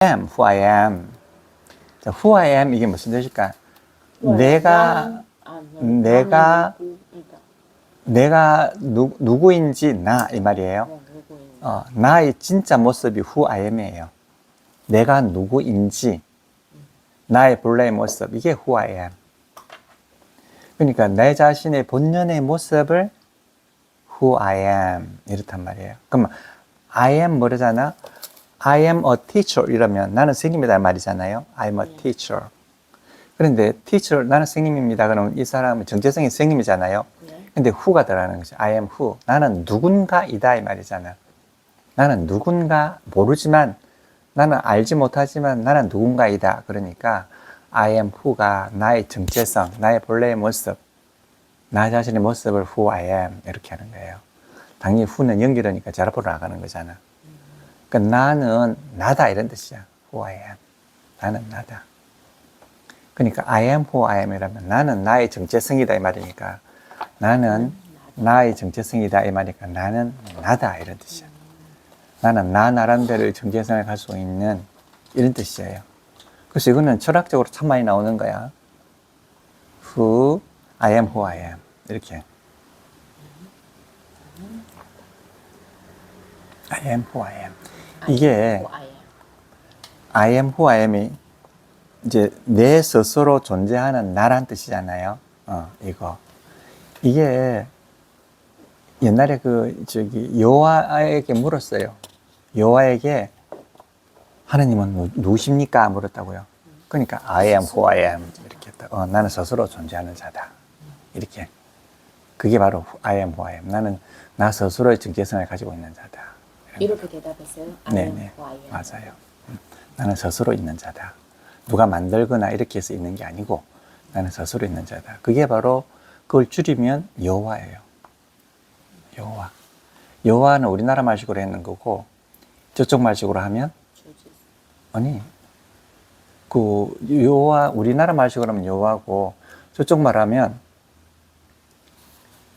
am, who I am. 자, who I am 이게 무슨 뜻일까? 내가 누구인지 나 이 말이에요. 나의 진짜 모습이 who I am이에요. 내가 누구인지 나의 본래의 모습 이게 who I am. 그러니까 내 자신의 본연의 모습을 who I am 이렇단 말이에요. 그러면 I am 뭐라잖아? I am a teacher 이러면 나는 선생님이다 말이잖아요. I am a teacher. 그런데 teacher 나는 선생님입니다. 그러면 이 사람은 정체성이 선생님이잖아요. 근데 who가 들어가는 거죠. I am who. 나는 누군가이다 이 말이잖아. 나는 누군가 모르지만 나는 알지 못하지만 나는 누군가이다. 그러니까 I am who가 나의 정체성, 나의 본래의 모습, 나 자신의 모습을 who I am 이렇게 하는 거예요. 당연히 who는 연결하니까 잘 앞으로 나가는 거잖아. 그러니까 나는 나다 이런 뜻이야. who I am. 나는 나다. 그러니까 I am who I am 이라면 나는 나의 정체성이다 이 말이니까 나는 나의 정체성이다 이 말이니까 나는 나다 이런 뜻이야. 나는 나 나름대로의 정체성을 가지고 있는 이런 뜻이에요. 그래서 이거는 철학적으로 참 많이 나오는 거야. who I am who I am 이렇게 I am who I am 이게 I am who I am이 이제 내 스스로 존재하는 나란 뜻이잖아요. 이거 이게 옛날에 여호와에게 물었어요. 여호와에게 하나님은 누구십니까? 물었다고요. 그러니까 I am who I am 이렇게 했다. 나는 스스로 존재하는 자다. 이렇게 그게 바로 I am who I am. 나는 나 스스로의 정체성을 가지고 있는 자다. 이렇게 대답했어요? 네네 맞아요. 나는 스스로 있는 자다. 누가 만들거나 이렇게 해서 있는 게 아니고 나는 스스로 있는 자다. 그게 바로 그걸 줄이면 여호와예요. 여호와. 여호와는 우리나라 말식으로 했는 거고 저쪽 말식으로 하면 아니 그 여호와 우리나라 말식으로 하면 여호와고 저쪽 말하면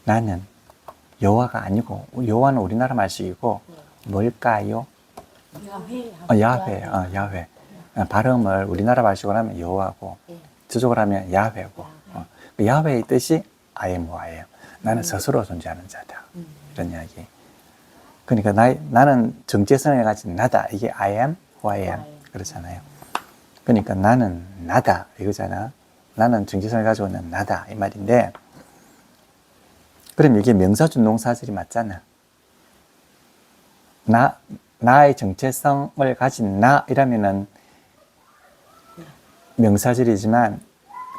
나는 여호와가 아니고 여호와는 우리나라 말식이고 뭘까요? 야훼. 발음을 우리나라 말식으로 하면 여호와고 저쪽으로 하면 야훼고 야훼의 뜻이 I am who I am. 나는 스스로 존재하는 자다. 이런 이야기. 그러니까 나는 정체성을 가진 나다. 이게 I am who I am. 그렇잖아요. 그러니까 나는 나다. 이거잖아. 나는 정체성을 가지고 있는 나다. 이 말인데 그럼 이게 명사준동사절이 맞잖아. 나의 정체성을 가진 나 이라면은 명사절이지만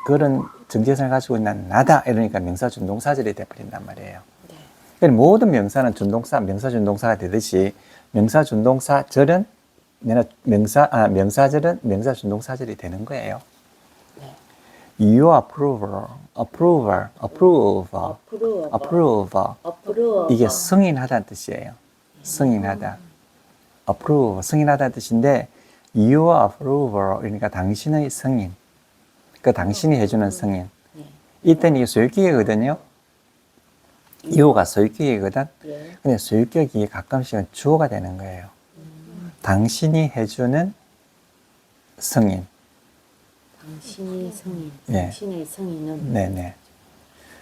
그런 정체성을 가지고 있는 나다 이러니까 명사준동사절이 돼버린단 말이에요. 그러니까 모든 명사는 명사준동사가 되듯이 명사준동사절은 명사절은 명사준동사절이 되는 거예요. You approver 이게 승인하다는 뜻이에요. 승인하다. approve 승인하다는 뜻인데 You approver 그러니까 당신의 승인. 그 당신이 해주는 승인. 이때는 이게 소유격이거든요. you가 소유격이거든. 근데 소유격이 가끔씩은 주어가 되는 거예요. 당신이 해주는 승인. 당신의 승인. 예. 당신의 승인은. 네네.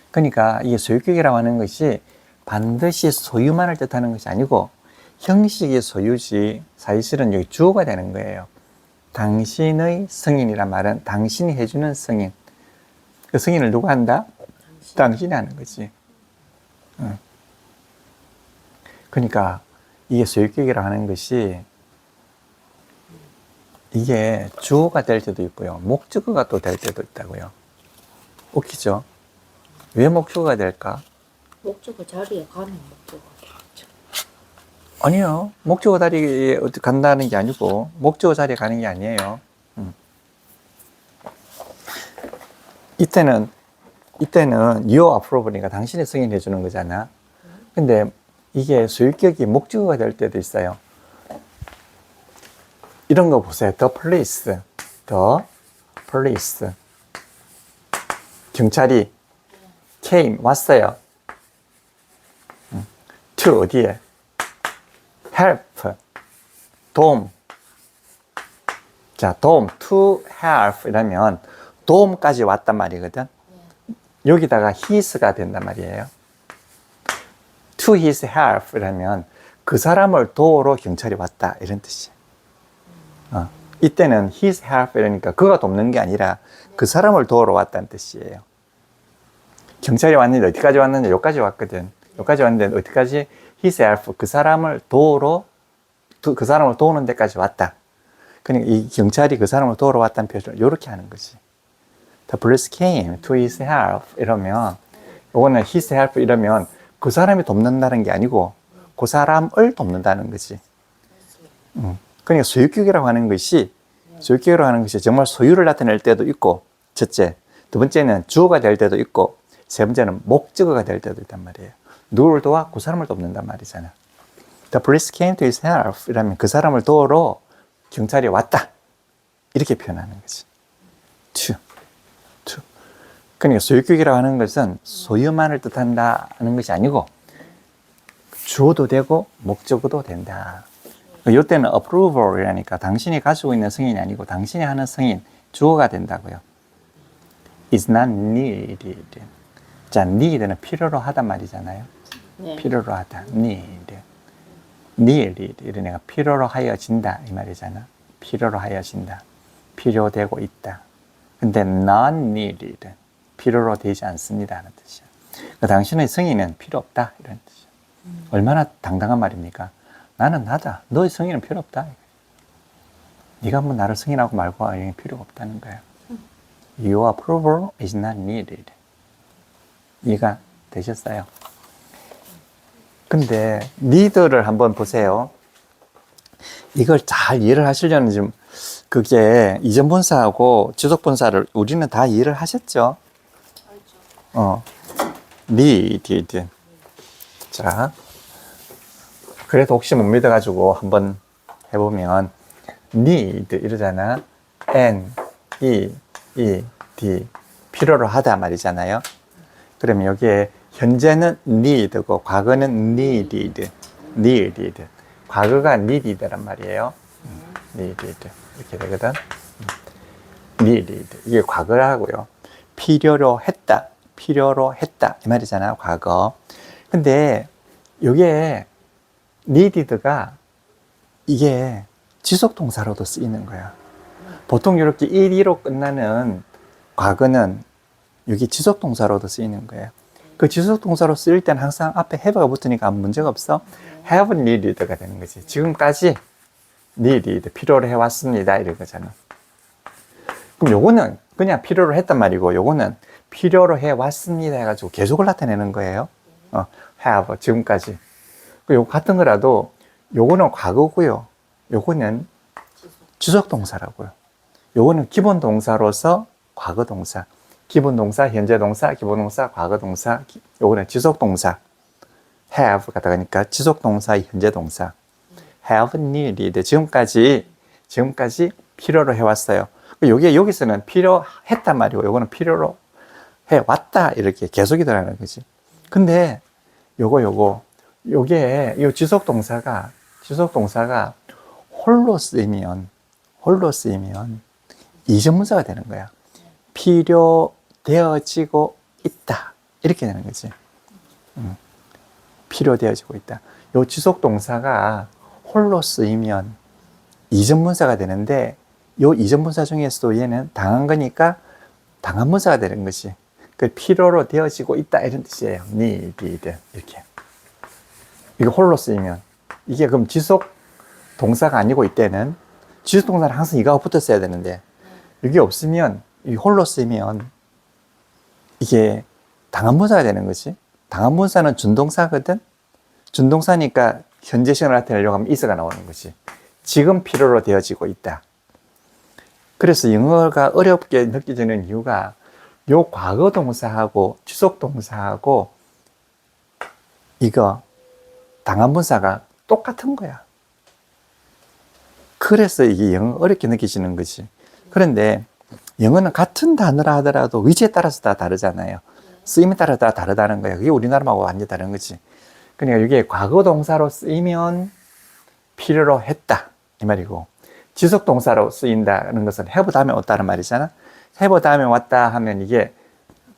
그러니까 이게 소유격이라고 하는 것이 반드시 소유만을 뜻하는 것이 아니고 형식의 소유지 사실은 여기 주어가 되는 거예요. 당신의 승인이란 말은 당신이 해주는 승인. 그 승인을 누가 한다? 당신이 하는 거지. 그러니까 이게 소유격이라고 하는 것이 이게 주어가 될 때도 있고요. 목적어가 또 될 때도 있다고요. 웃기죠? 왜 목적어가 될까? 목적어 자리에 가면 목적어. 아니요. 목적어 자리에 간다는 게 아니고 목적어 자리에 가는 게 아니에요. 이때는 your approval이니까 당신이 승인해 주는 거잖아. 근데 이게 소유격이 목적어가 될 때도 있어요. 이런 거 보세요. The police. 경찰이 came, 왔어요. to, 어디에? help, 도움. 자, 도움, to help 이라면 도움까지 왔단 말이거든. 여기다가 his가 된단 말이에요. to his help 이라면 그 사람을 도우러 경찰이 왔다 이런 뜻이에요. 이때는 his help 이러니까 그가 돕는 게 아니라 그 사람을 도우러 왔다는 뜻이에요. 경찰이 왔는데 어디까지 왔는데 여기까지 왔거든. 여기까지 왔는데 어디까지? his help 그 사람을 도우러 그 사람을 도우는 데까지 왔다. 그러니까 이 경찰이 그 사람을 도우러 왔다는 표현을 이렇게 하는 거지. The police came to his help 이러면 이거는 his help 이러면 그 사람이 돕는다는 게 아니고 그 사람을 돕는다는 거지. 그러니까 소유격이라고 하는 것이 정말 소유를 나타낼 때도 있고, 첫째, 두 번째는 주어가 될 때도 있고, 세 번째는 목적어가 될 때도 있단 말이에요. 누구를 도와? 그 사람을 돕는단 말이잖아. The police came to his help 이라면 그 사람을 도우러 경찰이 왔다 이렇게 표현하는 거지. to. 그러니까 소유격이라고 하는 것은 소유만을 뜻한다는 것이 아니고 주어도 되고 목적어도 된다. 이때는 approval이라니까 당신이 가지고 있는 승인이 아니고 당신이 하는 승인, 주어가 된다고요. is not needed. 자, need는 필요로 하단 말이잖아요. 네. 필요로 하다. needed 이런 애가 필요로 하여진다 이 말이잖아. 필요로 하여진다. 필요되고 있다. 근데 not needed 필요로 되지 않습니다 하는 뜻이야. 그러니까 당신의 승인은 필요 없다 이런 뜻이야. 얼마나 당당한 말입니까? 나는 나다. 너의 승인은 필요 없다. 네가 한번 나를 승인하고 말고 이게 필요가 없다는 거야. Your approval is not needed. 이해가 되셨어요? 근데 need를 한번 보세요. 이걸 잘 이해를 하시려면 좀 그게 이전 분사하고 지속 분사를 우리는 다 이해를 하셨죠? needed. 자, 그래도 혹시 못 믿어가지고 한번 해보면 need 이러잖아. N-E-E-D 필요로 하다 말이잖아요. 그러면 여기에 현재는 need고 과거는 needed. 과거가 needed란 말이에요. needed 이렇게 되거든. needed 이게 과거라고요. 필요로 했다 이 말이잖아요. 과거. 근데 이게 needed가 이게 지속 동사로도 쓰이는 거야. 보통 이렇게 ed로 끝나는 과거는 여기 지속 동사로도 쓰이는 거예요. 그 지속 동사로 쓰일 때는 항상 앞에 have가 붙으니까 아무 문제가 없어. have needed가 되는 거지. 지금까지 needed 필요로 해왔습니다 이런 거잖아. 그럼 요거는 그냥 필요로 했단 말이고 요거는 필요로 해왔습니다 해가지고 계속을 나타내는 거예요. have 지금까지. 요거 같은 거라도 요거는 과거고요. 요거는 지속 동사라고요. 요거는 기본 동사로서 과거 동사, 기본 동사, 현재 동사, 기본 동사, 과거 동사. 요거는 지속 동사. have 갖다 가니까 지속 동사, 현재 동사. have needed 지금까지 필요로 해왔어요. 요게 여기서는 필요했단 말이고 요거는 필요로 해왔다 이렇게 계속이 들어가는 거지. 근데 요게 이 지속 동사가 홀로 쓰이면 이전문사가 되는 거야. 필요되어지고 있다 이렇게 되는 거지. 필요되어지고 있다. 요 지속 동사가 홀로 쓰이면 이전문사가 되는데 요 이전문사 중에서도 얘는 당한 거니까 당한문사가 되는 것이 그 필요로 되어지고 있다 이런 뜻이에요. needed 이렇게. 이게 홀로 쓰이면 이게 그럼 지속 동사가 아니고 이때는 지속 동사는 항상 이가 붙었어야 되는데 이게 없으면 이 홀로 쓰이면 이게 당한문사가 되는 거지. 당한문사는 준동사거든. 준동사니까 현재 시간을 나타내려고 하면 is가 나오는 거지. 지금 필요로 되어지고 있다. 그래서 영어가 어렵게 느껴지는 이유가 요 과거 동사하고 지속 동사하고 이거 당한문사가 똑같은 거야. 그래서 이게 영어 어렵게 느껴지는 거지. 그런데 영어는 같은 단어라 하더라도 위치에 따라서 다 다르잖아요. 쓰임에 따라 다 다르다는 거야. 그게 우리나라하고 완전히 다른 거지. 그러니까 이게 과거 동사로 쓰이면 필요로 했다 이 말이고 지속동사로 쓰인다는 것은 have 다음에 왔다는 말이잖아. have 다음에 왔다 하면 이게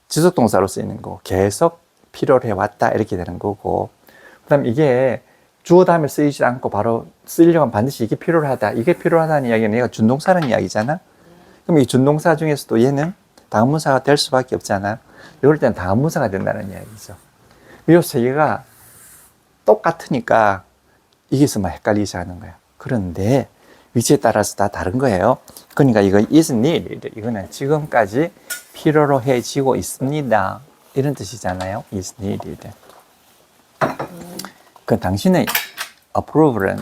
지속동사로 쓰이는 거고 계속 필요로 해왔다 이렇게 되는 거고, 그 다음에 이게 주어 다음에 쓰이지 않고 바로 쓰이려면 반드시 이게 필요하다, 이게 필요하다는 이야기는 얘가 준동사라는 이야기잖아. 그럼 이 준동사 중에서도 얘는 다음문사가 될 수밖에 없잖아. 이럴 때는 다음문사가 된다는 이야기죠. 이 세 개가 똑같으니까 이게 있으면 헷갈리지 않은 거야. 그런데 위치에 따라서 다 다른 거예요. 그러니까 이거 is needed, 이거는 지금까지 필요로 해지고 있습니다, 이런 뜻이잖아요. is needed. 그 당신의 approval은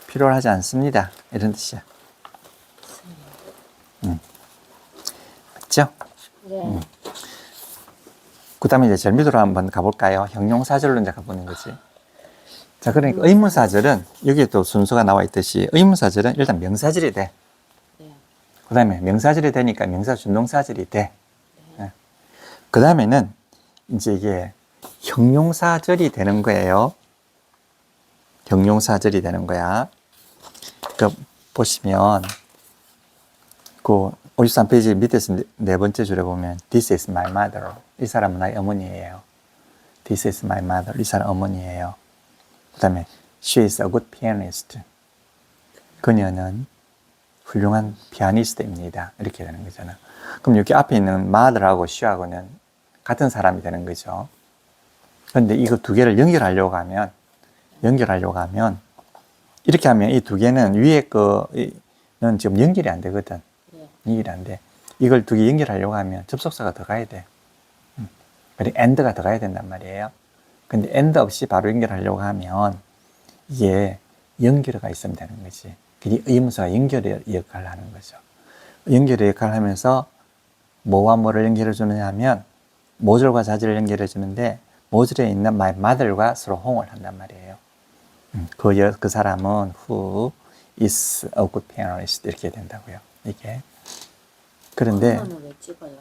필요하지 않습니다, 이런 뜻이야. 맞죠? 네. 그 다음에 이제 절미도로 한번 가볼까요? 형용사절로 이제 가보는 거지. 자, 그러니까 의문사절은 여기에 또 순서가 나와 있듯이 의문사절은 일단 명사절이 돼. 네. 그 다음에 명사절이 되니까 명사준동사절이 돼. 네. 그 다음에는 이제 이게 형용사절이 되는 거예요. 형용사절이 되는 거야. 그 보시면 그 53페이지 밑에서 네 번째 줄에 보면 This is my mother. 이 사람은 나의 어머니예요. This is my mother. 이 사람 어머니예요. 그 다음에 She is a good pianist. 그녀는 훌륭한 피아니스트입니다. 이렇게 되는 거잖아. 그럼 여기 앞에 있는 mother하고 she하고는 같은 사람이 되는 거죠. 그런데 이거 두 개를 연결하려고 하면 이렇게 하면 이 두 개는 위에 거는 지금 연결이 안 되거든. 네. 연결이 안 돼. 이걸 두 개 연결하려고 하면 접속사가 더 가야 돼. 그리고 and가 더 가야 된단 말이에요. 근데 and 없이 바로 연결하려고 하면 이게 연결어가 있으면 되는 거지. 그게 의문사가 연결의 역할을 하는 거죠. 연결의 역할을 하면서 뭐와 뭐를 연결해 주느냐 하면 모절과 자절을 연결해 주는데 모절에 있는 my mother과 서로 호응을 한단 말이에요. 그 사람은 who is a good pianist 이렇게 된다고요. 이게. 그런데 엄마는 왜 찍어요?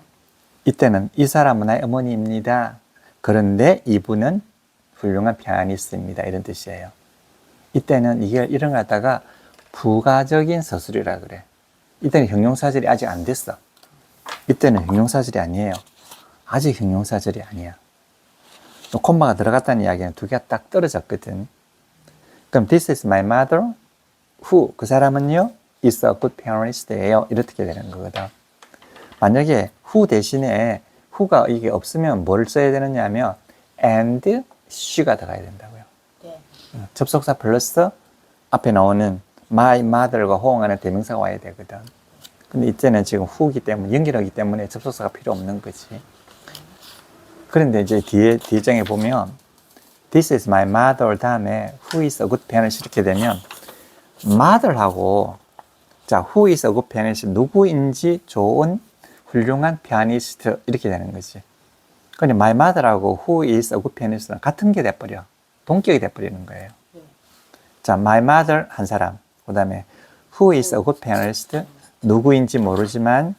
이때는 이 사람은 나의 어머니입니다. 그런데 이분은 훌륭한 피아니스트입니다, 이런 뜻이에요. 이때는 이게 이런 거 갖다가 부가적인 서술이라 그래. 이때는 형용사절이 아직 안 됐어. 이때는 형용사절이 아니에요. 아직 형용사절이 아니야. 또 콤마가 들어갔다는 이야기는 두 개가 딱 떨어졌거든. 그럼 this is my mother, who, 그 사람은요 is a good pianist예요, 이렇게 되는 거거든. 만약에 who 대신에 who가 이게 없으면 뭘 써야 되느냐 하면 and she가 들어가야 된다고요. 네. 접속사 플러스 앞에 나오는 my mother과 호응하는 대명사가 와야 되거든. 근데 이때는 지금 who이기 때문에 연결하기 때문에 접속사가 필요 없는 거지. 그런데 이제 뒤에 장에 보면 this is my mother 다음에 who is a good pianist 이렇게 되면 mother하고 자 who is a good pianist 누구인지 좋은 훌륭한 피아니스트 이렇게 되는 거지. 근데 my mother하고 who is a good pianist는 같은 게 돼버려. 동격이 돼버리는 거예요. 자, my mother 한 사람, 그 다음에 who is a good pianist 누구인지 모르지만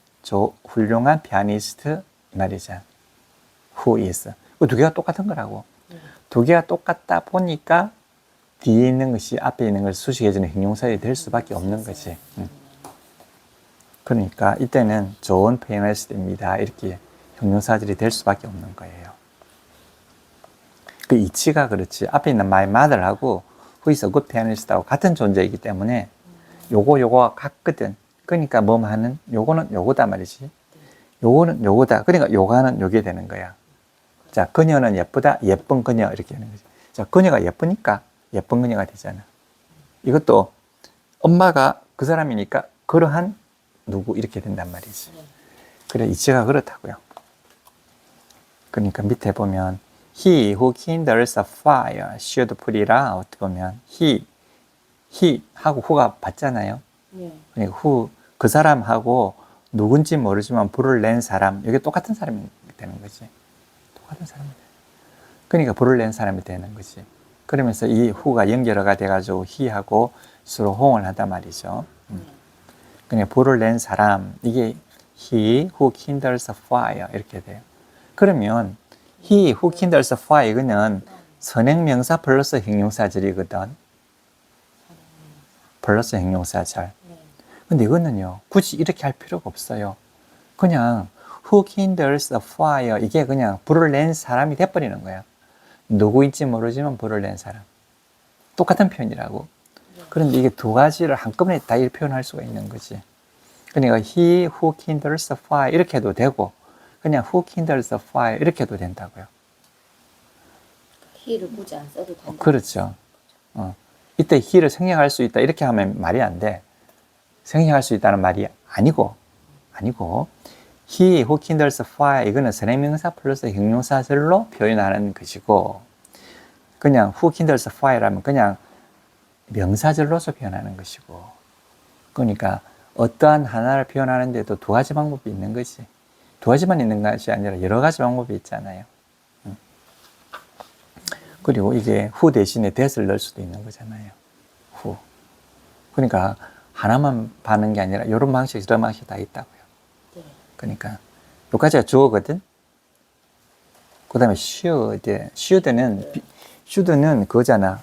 훌륭한 피아니스트 말이죠. who is. 그 두 개가 똑같은 거라고. 두 개가 똑같다 보니까 뒤에 있는 것이 앞에 있는 걸 수식해주는 형용사이 될 수밖에 없는 거지. 그러니까 이때는 좋은 피아니스트입니다, 이렇게 형용사들이 될 수밖에 없는 거예요. 그 이치가 그렇지. 앞에 있는 my mother하고 who is a good pianist하고 같은 존재이기 때문에 요거가 같거든. 그러니까 뭐 하는 요거는 요거다 말이지. 요거는 요거다. 그러니까 요거는 요게 되는 거야. 자, 그녀는 예쁘다. 예쁜 그녀 이렇게 되는 거지. 자, 그녀가 예쁘니까 예쁜 그녀가 되잖아. 이것도 엄마가 그 사람이니까 그러한 누구 이렇게 된단 말이지. 그래, 이치가 그렇다고요. 그러니까 밑에 보면 he who kindles a fire should put it out 보면 he 하고 who가 받잖아요. 그러니까 who 그 사람하고 누군지 모르지만 불을 낸 사람, 이게 똑같은 사람이 되는 거지. 똑같은 사람이 돼. 그러니까 불을 낸 사람이 되는 거지. 그러면서 이 who가 연결어가 돼가지고 he하고 서로 호응을 하단 말이죠. 그냥 불을 낸 사람, 이게 he who kindles a fire 이렇게 돼요. 그러면 he who kindles a fire 이거는 선행명사 플러스 형용사절이거든. 플러스 형용사절. 근데 이거는요, 굳이 이렇게 할 필요가 없어요. 그냥 who kindles a fire, 이게 그냥 불을 낸 사람이 돼버리는 거야. 누구인지 모르지만 불을 낸 사람. 똑같은 표현이라고. 그런데 이게 두 가지를 한꺼번에 다 이렇게 표현할 수가 있는 거지. 그러니까 he who kindles a fire 이렇게 해도 되고, 그냥 who kindles a fire 이렇게 해도 된다고요. he를 굳이 안 써도 된다. 그렇죠. 이때 he를 생략할 수 있다 이렇게 하면 말이 안 돼. 생략할 수 있다는 말이 아니고 he who kindles a fire 이거는 선행명사 플러스 형용사절로 표현하는 것이고, 그냥 who kindles a fire라면 그냥 명사절로서 표현하는 것이고, 그러니까 어떠한 하나를 표현하는데도 두 가지 방법이 있는 거지. 두 가지만 있는 것이 아니라 여러 가지 방법이 있잖아요. 그리고 이게 who 대신에 that을 넣을 수도 있는 거잖아요. who. 그러니까 하나만 받는 게 아니라 이런 방식, 이런 방식 다 있다고요. 네. 그러니까 여기까지가 주어거든. 그 다음에 should는 그거잖아.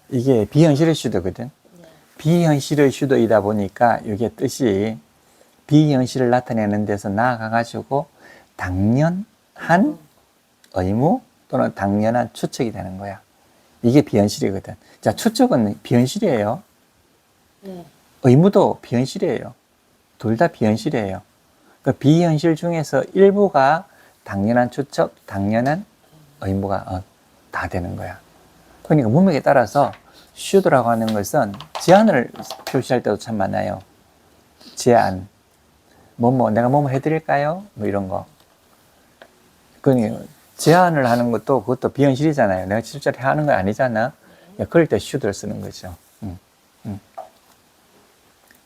이게 비현실의 should거든. 네. 비현실의 should이다 보니까 이게 뜻이 비현실을 나타내는 데서 나아가가지고 당연한 의무 또는 당연한 추측이 되는 거야. 이게 비현실이거든. 자, 추측은 비현실이에요. 네. 의무도 비현실이에요. 둘 다 비현실이에요. 그 비현실 중에서 일부가 당연한 추측, 당연한 의무가 다 되는 거야. 그러니까 문맥에 따라서 should라고 하는 것은 제안을 표시할 때도 참 많아요. 제안. 내가 뭐뭐 해드릴까요? 뭐 이런 거. 그러니까 제안을 하는 것도 그것도 비현실이잖아요. 내가 실제로 하는 거 아니잖아. 그럴 때 should를 쓰는 거죠.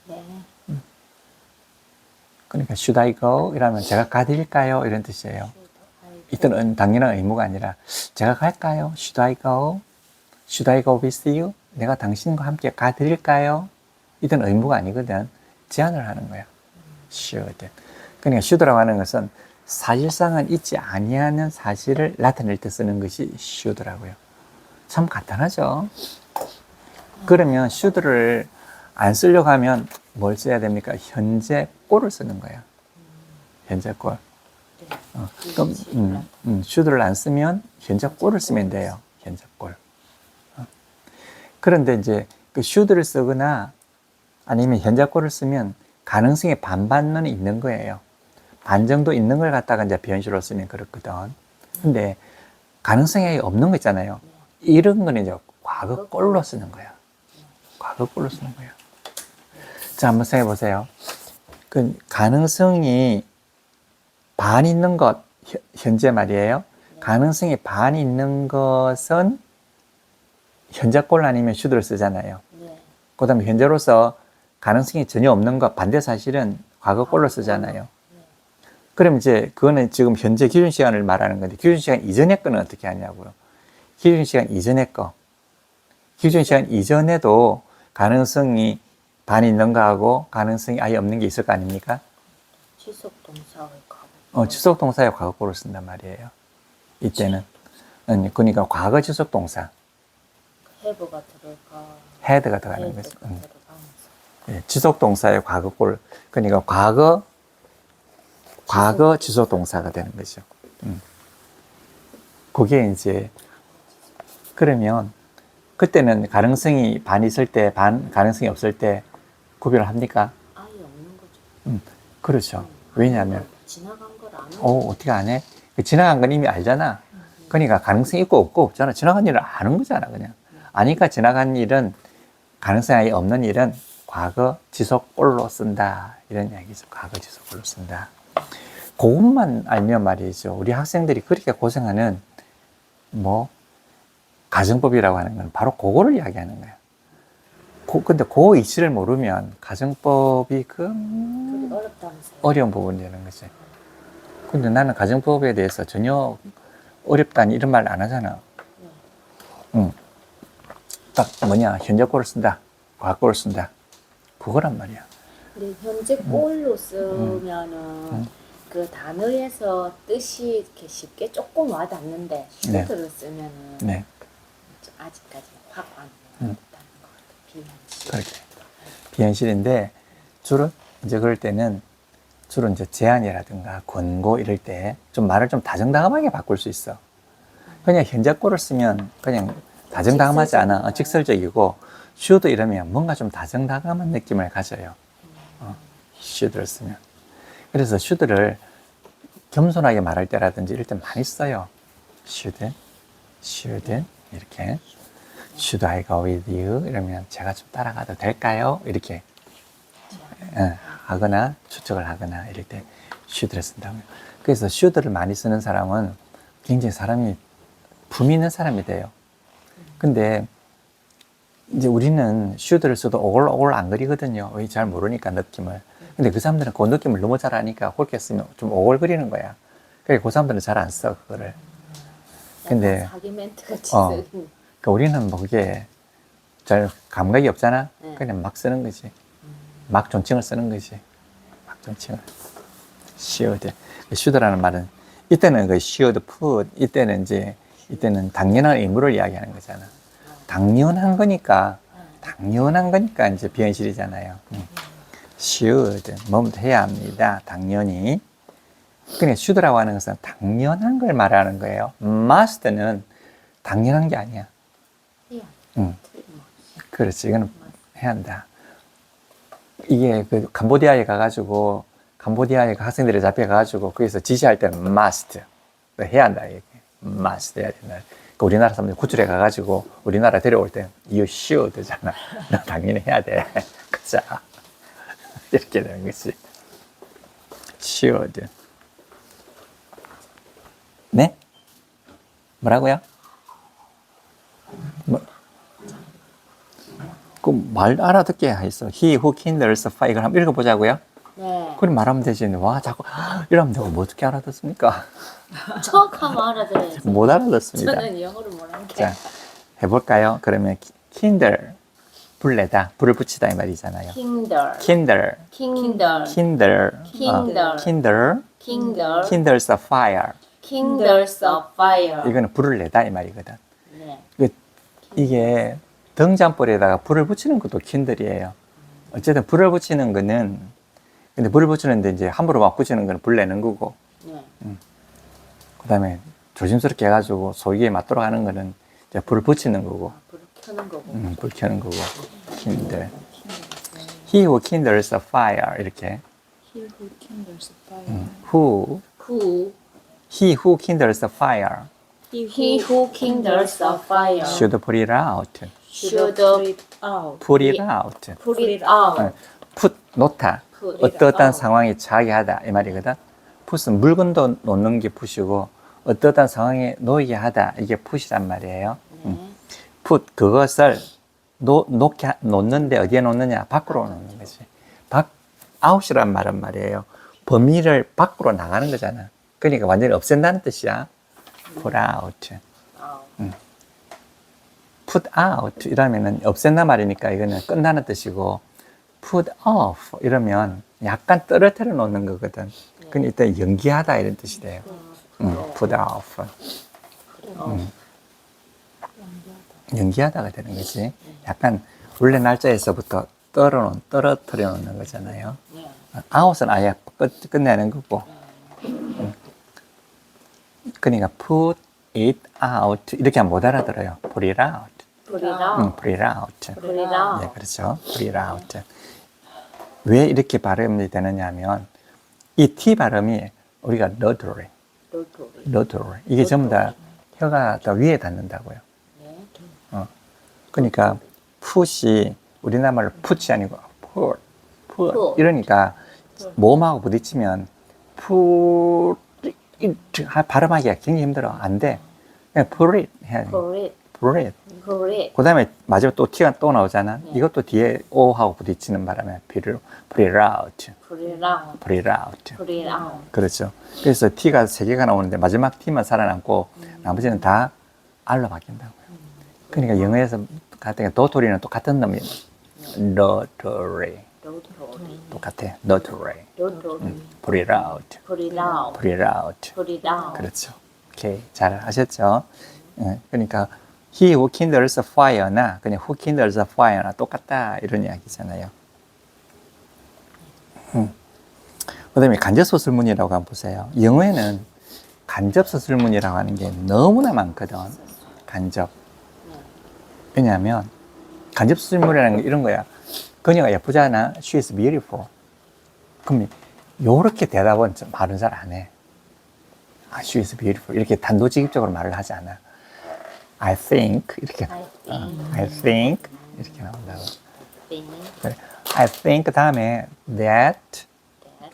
네. 그러니까 should I go? 이러면 제가 가드릴까요? 이런 뜻이에요. 이때는 당연한 의무가 아니라 제가 갈까요? Should I go? Should I go with you? 내가 당신과 함께 가드릴까요? 이때는 의무가 아니거든. 제안을 하는 거야. should. 그러니까 should라고 하는 것은 사실상은 있지 아니하는 사실을 나타낼 때 쓰는 것이 should라고요. 참 간단하죠. 그러면 should를 안 쓰려고 하면 뭘 써야 됩니까? 현재 꼴을 쓰는 거야. 현재 꼴. 그럼 should를 안 쓰면 현재 꼴을 쓰면 돼요. 현재 꼴. 그런데 이제 그 should를 쓰거나 아니면 현재 꼴을 쓰면 가능성의 반반은 있는 거예요. 반 정도 있는 걸 갖다가 이제 비현실로 쓰면 그렇거든. 근데 가능성이 없는 거 있잖아요. 이런 거는 이제 과거 꼴로 쓰는 거야. 과거 꼴로 쓰는 거야. 자, 한번 생각해 보세요. 그 가능성이 반 있는 것, 현재 말이에요. 가능성이 반 있는 것은 현재 꼴 아니면 should를 쓰잖아요. 그 다음에 현재로서 가능성이 전혀 없는 것, 반대 사실은 과거 꼴로 쓰잖아요. 그럼 이제 그거는 지금 현재 기준 시간을 말하는 건데, 기준 시간 이전의 거는 어떻게 하냐고요. 기준 시간 이전의 거. 기준 시간 이전에도 가능성이 반 있는 거하고 가능성이 아예 없는 게 있을 거 아닙니까? 지속 동사의 과거. 지속 동사의 과거꼴을 쓴단 말이에요. 이때는. 그러니까 과거 지속 동사. have가 들어가. had가 들어가는 거죠. 들어가면서. 예, 지속 동사의 과거꼴. 그러니까 과거 지속 동사가 되는 거죠. 그게 이제 그러면 그때는 가능성이 반 있을 때, 반 가능성이 없을 때 구별을 합니까? 아예 없는 거죠. 그렇죠. 왜냐하면 지나간 걸 안 하고. 어떻게 안 해? 지나간 건 이미 알잖아. 그러니까 가능성이 있고 없고 없잖아. 지나간 일을 아는 거잖아, 그냥. 아니까 지나간 일은 가능성이 없는 일은 과거 지속꼴로 쓴다. 이런 이야기죠. 과거 지속꼴로 쓴다. 그것만 알면 말이죠. 우리 학생들이 그렇게 고생하는 가정법이라고 하는 건 바로 그거를 이야기하는 거야. 근데 그 이치를 모르면 가정법이 어렵다면서요. 어려운 부분이 되는 거지. 근데 나는 가정법에 대해서 전혀 어렵다니 이런 말 안 하잖아. 딱 현재꼴을 쓴다. 과거꼴을 쓴다. 그거란 말이야. 근데 현재 꼴로 쓰면은 그 단어에서 뜻이 이렇게 쉽게 조금 와닿는데 should를 쓰면은 네. 좀 아직까지 확 안 와닿다는 것 같아요. 비현실. 그렇게. 비현실인데 주로 이제 그럴 때는 주로 이제 제안이라든가 권고 이럴 때 좀 말을 좀 다정다감하게 바꿀 수 있어. 그냥 현재꼴을 쓰면 그냥 다정다감하지 않아. 직설적이고 should 이러면 뭔가 좀 다정다감한 느낌을 가져요. should를 쓰면. 그래서 should를 겸손하게 말할 때라든지 이럴 때 많이 써요. should 이렇게 should I go with you? 이러면 제가 좀 따라가도 될까요? 이렇게 하거나 추측을 하거나 이럴 때 should를 쓴다고요. 그래서 should를 많이 쓰는 사람은 굉장히 사람이 품 있는 사람이 돼요. 근데 이제 우리는 should를 써도 오글오글 안 그리거든요. 왜 잘 모르니까 느낌을. 근데 그 사람들은 그 느낌을 너무 잘 아니까 그렇게 쓰면 좀 오글거리는 거야. 그래서 그 사람들은 잘 안 써, 그거를. 근데 자기 멘트 같이 그러니까 우리는 뭐 그게 잘 감각이 없잖아. 네. 그냥 막 쓰는 거지. 막 존칭을 쓰는 거지. 막 존칭을. should. should라는 말은 이때는 그 should put, 이때는 당연한 의무를 이야기하는 거잖아. 당연한 거니까 이제 비현실이잖아요. should, 뭐부터 해야 합니다. 당연히. 그러니까 should라고 하는 것은 당연한 걸 말하는 거예요. must는 당연한 게 아니야. 그렇지. 이거는 해야 한다. 이게 그 캄보디아에 가가지고, 캄보디아에 학생들이 잡혀가가지고, 거기서 지시할 때는 must. 해야 한다. 이게. must 해야 된다. 그러니까 우리나라 사람들이 구출해 가가지고, 우리나라 데려올 때, you should잖아. 너 당연히 해야 돼. 그자. 이렇게 되는 거지. should. 네? 뭐라고요? 그 말 알아듣게 했어. He who kindles fire. 이걸 한번 읽어보자고요. 네. 그럼 말하면 되지. 와, 자꾸 이러면 내가 뭐 어떻게 알아듣습니까? 척하면 알아들어야지. 못 알아듣습니다. 저는 영어를 못하는 게. 자, 해볼까요? 그러면 kindle, 불내다, 불을 붙이다 이 말이잖아요. Kindle. kindle, Kindle. kindle, Kindle. kindle, Kindle. kindles a fire. Kindles a fire. 이거는 불을 내다 이 말이거든. 네. 이게 등잔불에다가 불을 붙이는 것도 kindle이에요. 어쨌든 불을 붙이는 거는, 근데 불을 붙이는데 이제 함부로 막 붙이는 거는 불 내는 거고, 네. 그 다음에 조심스럽게 해가지고 소위에 맞도록 하는 거는 이제 불을 붙이는 거고, 불을 켜는 거고. 불 켜는 거고, kindle. He who kindles a fire, 이렇게. He who kindles a fire. Who, Who? he who kindles a fire He who kindles a fire should put it out. should Put it out. put it out. put it out. put, 놓다. Put it 어떠한 out. 상황에 처하게 하다. 이 말이거든. put은 물건도 놓는 게 put이고, 어떠한 상황에 놓이게 하다. 이게 put이란 말이에요. 네. put, 그것을 놓는데 어디에 놓느냐? 밖으로 놓는 거지. out이란 말은 말이에요. 범위를 밖으로 나가는 거잖아. 그러니까 완전히 없앤다는 뜻이야. put out. put out 이러면은 없앤다 말이니까 이거는 끝나는 뜻이고, put off 이러면 약간 떨어뜨려 놓는 거거든. 그러니까 이때 연기하다 이런 뜻이 돼요. put off. 연기하다가 되는 거지. 약간 원래 날짜에서부터 떨어뜨려 놓는 거잖아요. 네. out은 아예 끝내는 거고. 그러니까 put it out 이렇게 하면 못 알아들어요. put it out. Put it out. put it out. Put it out. 네, 그렇죠. put it out. 왜 이렇게 발음이 되느냐 하면 이 T 발음이 우리가 literally, literally. 이게 전부 다 혀가 다 위에 닿는다고요. 네. 그러니까 put이 우리나라 말로 put이 아니고 put. 이러니까 모음하고 부딪히면 put 발음하기가 굉장히 힘들어. 안 돼. 그냥 put it 해야 돼. Put it. put it. Put it. 그 다음에 마지막 또 T가 또 나오잖아. 이것도 뒤에 O하고 부딪히는 바람에 put it out. Put it out. put it out. Put it out. 그렇죠. 그래서 T가 3개가 나오는데 마지막 T만 살아남고 나머지는 다 R로 바뀐다고요. 그러니까 영어에서 같은 도토리는 똑같은 놈이에요. 도토리. 똑같아. 도토리. put it out. Put it out. put it out. Put it out. 그렇죠. 오케이. 잘 하셨죠? 그러니까 he who kindles a fire나 그냥 who kindles a fire나 똑같다 이런 이야기잖아요. 그다음에 간접서술문이라고 한번 보세요. 영어에는 간접서술문이라고 하는 게 너무나 많거든. 간접. 왜냐하면 간접서술문이라는 게 이런 거야. 그녀가 예쁘잖아. She is beautiful. 그럼 요렇게 대답은 말은 잘 안 해. She is beautiful. 이렇게 단도직입적으로 말을 하지 않아. I think 이렇게. I think 이렇게 나온다고. 그래. I think 다음에 that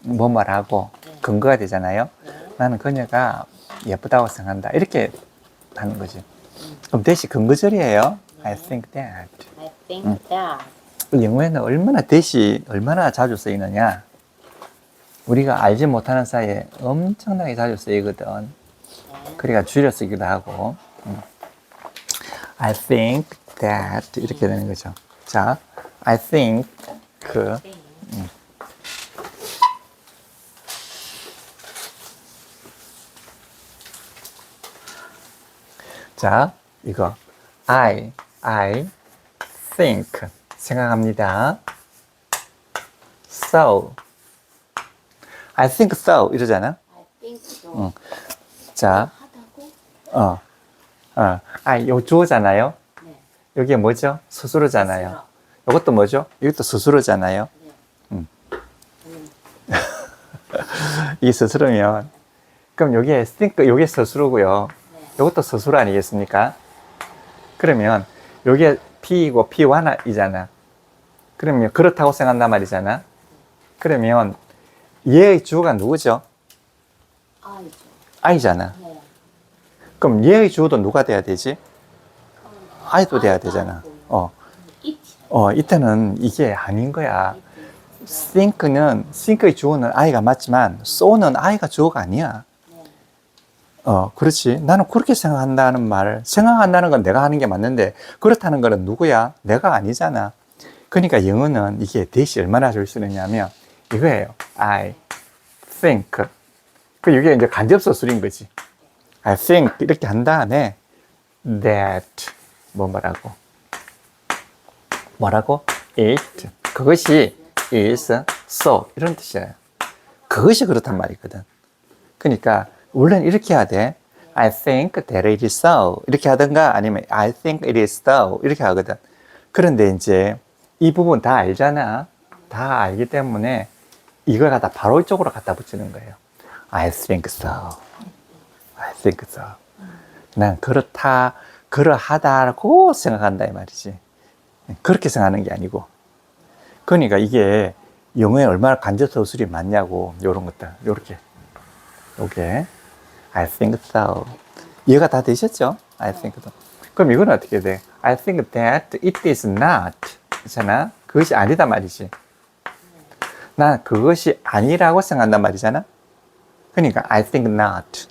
뭐라고 근거가 되잖아요. 나는 그녀가 예쁘다고 생각한다. 이렇게 하는 거지. 그럼 대시 근거절이에요. I think that. I think that. 영어에는 얼마나 대시 얼마나 자주 쓰이느냐. 우리가 알지 못하는 사이에 엄청나게 자주 쓰이거든. 그러니까 줄여 쓰기도 하고. I think that 이렇게 되는 거죠. 자, I think 자, 이거 I think 생각합니다. So I think so 이러잖아. I think so. 자, 하다고? 요 주어잖아요. 네. 여기에 뭐죠? 스스로잖아요. 스스로. 이것도 뭐죠? 이것도 스스로잖아요. 네. 이게 스스로면 그럼 여기에 think 요게 스스로고요. 네. 이것도 스스로 아니겠습니까? 그러면 여기에 P이고 P1이잖아. 그러면 그렇다고 생각한단 말이잖아. 그러면 얘의 주어가 누구죠? I죠. I잖아. 네. 그럼 얘의 주어도 누가 돼야 되지? I도 돼야 되잖아. it. 이때는 이게 아닌 거야. think의 주어는 I가 맞지만 so는 I가 주어가 아니야. 네. 그렇지. 나는 그렇게 생각한다는 말, 생각한다는 건 내가 하는 게 맞는데, 그렇다는 거는 누구야? 내가 아니잖아. 그러니까 영어는 이게 대시 얼마나 줄 수 있느냐면, 이거예요. I think. 이게 이제 간접서술인 거지. I think. 이렇게 한 다음에, that. 뭐라고? It. 그것이 is so. 이런 뜻이에요. 그것이 그렇단 말이거든. 그러니까, 원래는 이렇게 해야 돼. I think that it is so. 이렇게 하든가 아니면 I think it is so. 이렇게 하거든. 그런데 이제 이 부분 다 알잖아. 다 알기 때문에 이걸 갖다 바로 이쪽으로 갖다 붙이는 거예요. I think so. I think so. 난 그러하다고 생각한다 이 말이지. 그렇게 생각하는 게 아니고. 그러니까 이게 영어에 얼마나 간접서술이 많냐고. 요런 것들. 요렇게. 요게. I think so. 이해가 다 되셨죠? I think so. 그럼 이건 어떻게 돼? I think that it is not. 그렇잖아? 그것이 아니다 말이지. 난 그것이 아니라고 생각한단 말이잖아? 그러니까 I think not.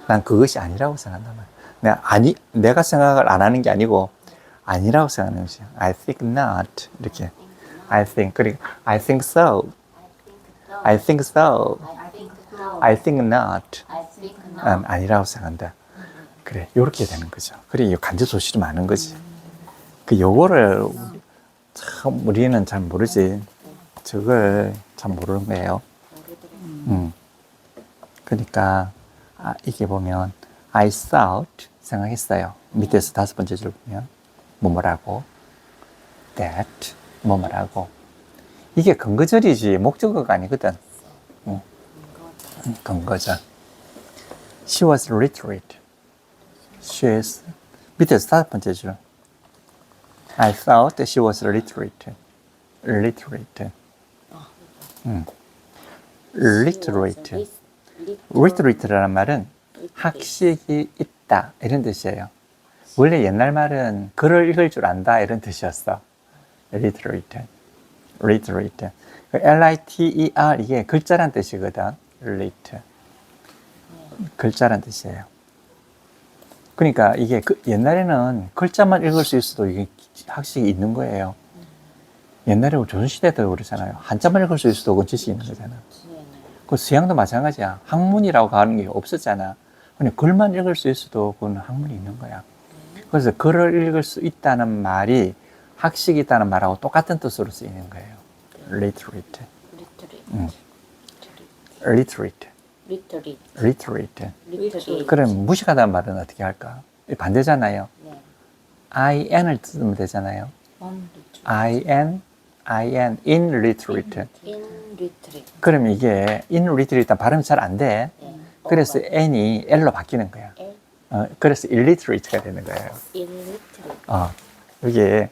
난 그것이 아니라고 생각한단 말이야. 내가 생각을 안 하는 게 아니고 아니라고 생각하는 것이야. I think not. 이렇게. I think. 그리고 I think so. I think so. I think not. I think not. 아니라고 생각한다. 그래, 요렇게 되는 거죠. 그래, 이 간접소실이 많은 거지. 요거를 참 우리는 잘 모르지. 저걸 참 모르는 거예요. 그러니까 이게 보면 I thought 생각했어요. 밑에서 다섯 번째 줄 보면 뭐라고 that 뭐라고 이게 근거절이지 목적어가 아니거든. 근거절. She was literate. She is 밑에서 다섯 번째 줄. I thought that she was literate. Literate. Literate. Literate라는 말은 학식이 있다 이런 뜻이에요. 원래 옛날 말은 글을 읽을 줄 안다 이런 뜻이었어. Literate. Literate. L-I-T-E-R 이게 글자란 뜻이거든. Literate. 글자란 뜻이에요. 그러니까 이게 옛날에는 글자만 읽을 수 있어도 이게 학식이 있는 거예요. 옛날에 조선시대도 그러잖아요. 한자만 읽을 수 있어도 그건 지식이 있는 거잖아. 그 서양도 마찬가지야. 학문이라고 하는 게 없었잖아. 근데 글만 읽을 수 있어도 그건 학문이 있는 거야. 그래서 글을 읽을 수 있다는 말이 학식이 있다는 말하고 똑같은 뜻으로 쓰이는 거예요. Literate. literate, 리터리. literate. 리터리. 그럼 무식하다는 말은 어떻게 할까? 반대잖아요. 네. in을 쓰면 되잖아요. in, illiterate. 인 리터리. 그럼 이게 illiterate 발음이 잘 안 돼. 네. 그래서 n이 l로 바뀌는 거야. L. 그래서 illiterate가 되는 거예요. 인 리터리. 이게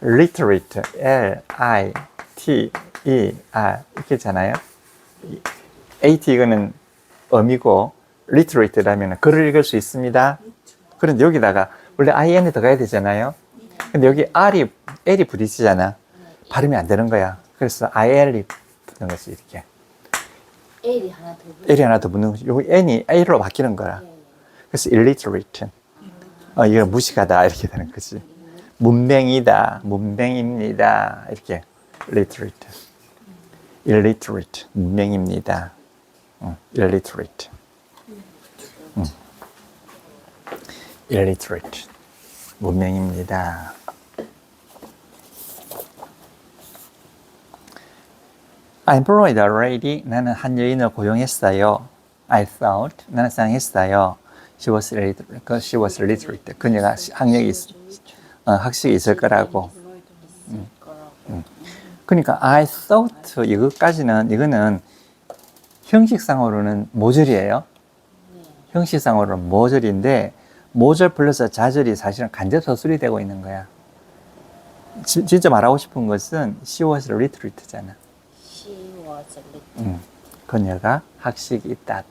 literate, L-I-T-E-R 이렇게 잖아요. AT 이거는 어미고 literate라면 글을 읽을 수 있습니다. 그런데 여기다가 원래 IN이 들어가야 되잖아요. 근데 여기 L이 부딪히잖아. 발음이 안 되는 거야. 그래서 IL이 붙는 거지, 이렇게. L이 하나 더. L이 하나 더 붙는 거지. 여기 N이 A로 바뀌는 거야. 그래서 illiterate. 이거 무식하다, 이렇게 되는 거지. 문맹이다, 문맹입니다. 이렇게. illiterate. illiterate. 문맹입니다. illiterate. illiterate. 문맹입니다. I employed a lady. 나는 한 여인을 고용했어요. I thought. 나는 생각했어요. She was literate. 그녀가 학식이 있을 거라고. 그러니까 I thought 이거는 형식상으로는 모절이에요. 형식상으로는 모절인데 모절 플러스 자절이 사실은 간접 서술이 되고 있는 거야. 진짜 말하고 싶은 것은 she was literate잖아. She was literate. 그녀가 학식이 있다.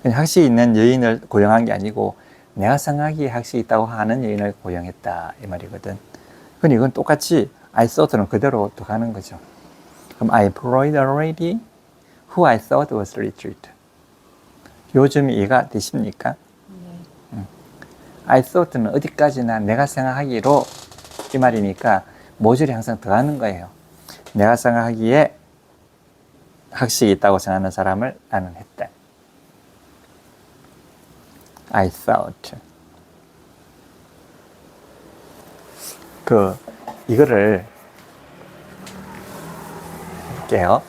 학식이 있는 여인을 고용한 게 아니고 내가 생각하기에 학식이 있다고 하는 여인을 고용했다 이 말이거든. 근데 이건 똑같이 I thought는 그대로 또 가는 거죠. 그럼 I employed a lady who I thought was literate. 요즘 이해가 되십니까? I thought는 어디까지나 내가 생각하기로 이 말이니까 모절이 항상 들어가는 거예요. 내가 생각하기에 학식이 있다고 생각하는 사람을 나는 했다. I thought. 이거를 할게요.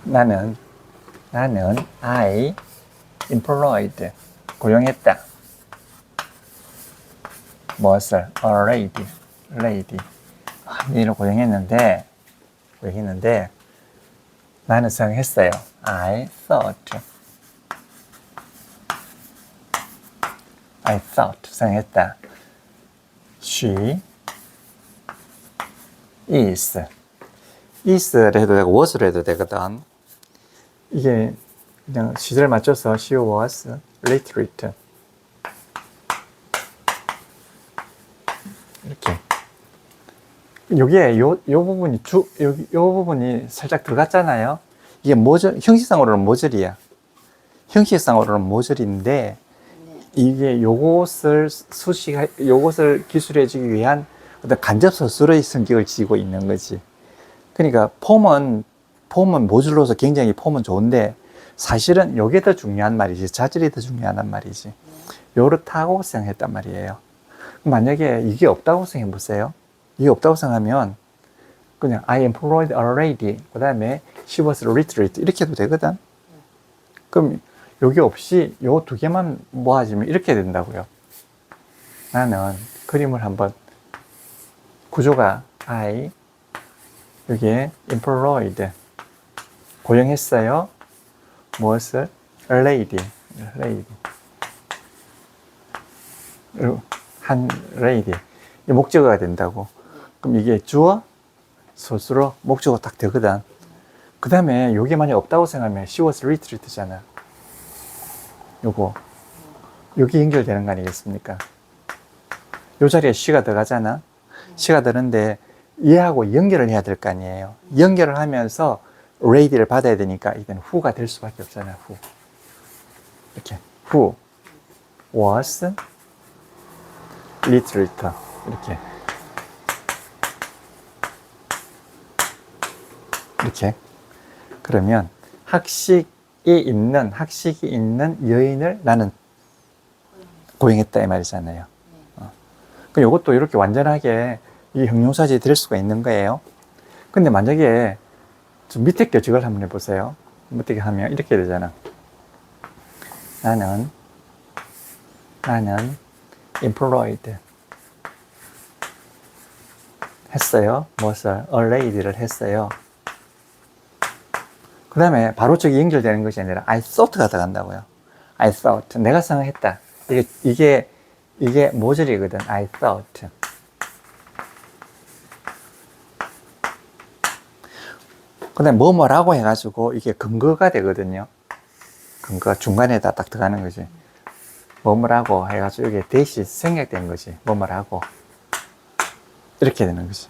나는 I employed 고용했다. 무엇을? A lady. 여인을 고용했는데 나는 생각했어요. I thought 생각했다. She is를 해도 되고 was를 해도 되거든. 이게 그냥 시제를 맞춰서 she was literate 이렇게. 요게 요 부분이 요 부분이 살짝 들어갔잖아요. 이게 모절, 형식상으로는 모절이야. 형식상으로는 모절인데 이게 요것을 기술해주기 위한 어떤 간접 서술의 성격을 지고 있는 거지. 그러니까 폼은 모듈로서 굉장히 폼은 좋은데 사실은 요게 더 중요한 말이지. 자질이 더 중요한 말이지. 요렇다고 생각했단 말이에요. 만약에 이게 없다고 생각해 보세요. 이게 없다고 생각하면 그냥 I employed a lady 그 다음에 she was literate 이렇게 해도 되거든. 그럼 요게 없이 요 두 개만 모아지면 이렇게 된다고요. 나는 그림을 한번 구조가 I 여기에 employed 고용했어요. 무엇을? a lady 한 lady 이 목적어가 된다고. 그럼 이게 주어 소수로 목적어 딱 되거든. 그 다음에 요게 만약 없다고 생각하면 she was literate잖아. 요게 연결되는 거 아니겠습니까? 요 자리에 she가 들어가잖아. she가 되는데 얘하고 연결을 해야 될 거 아니에요. 연결을 하면서 lady를 받아야 되니까 이때는 who가 될 수밖에 없잖아. who 이렇게 who was literate 이렇게 그러면 학식이 있는 여인을 나는 고용했다 이 말이잖아요. 그럼 이것도 이렇게 완전하게 이게 형용사지 될 수가 있는 거예요. 근데 만약에 좀 밑에 교직을 한번 해보세요. 밑에 하면 이렇게 되잖아. 나는 employed 했어요. 무엇을? a lady를 했어요. 그 다음에 바로 저기 연결되는 것이 아니라 I thought가 들어간다고요. I thought. 내가 생각했다. 이게 모절이거든. I thought. 그 다음에 뭐뭐라고 해가지고 이게 근거가 되거든요. 근거가 중간에다 딱 들어가는 거지. 뭐뭐라고 해가지고 이게 대시 생략된 거지. 뭐뭐라고. 이렇게 되는 거지.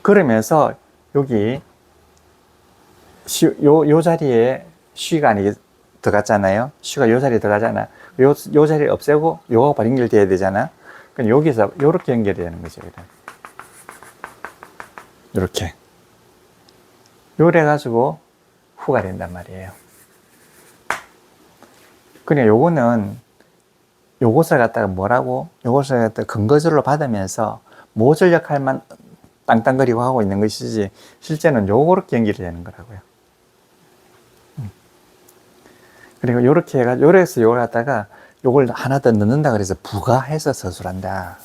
그러면서 여기 요 자리에 she가 아니게 들어갔잖아요. she가 요 자리에 들어가잖아. 요 자리를 없애고 요거 바로 연결돼야 되잖아. 그럼 여기서 요렇게 연결이 되는 거죠. 요렇게. 요래 가지고 후가 된단 말이에요. 그냥 요거는 요것을 갖다가 뭐라고? 요것을 갖다가 근거절로 받으면서 모절 역할만 땅땅거리고 하고 있는 것이지 실제는 요렇게 연결이 되는 거라고요. 그리고 요렇게 해가지고 요래서 요걸 갖다가 요걸 하나 더 넣는다 그래서 부가해서 서술한다.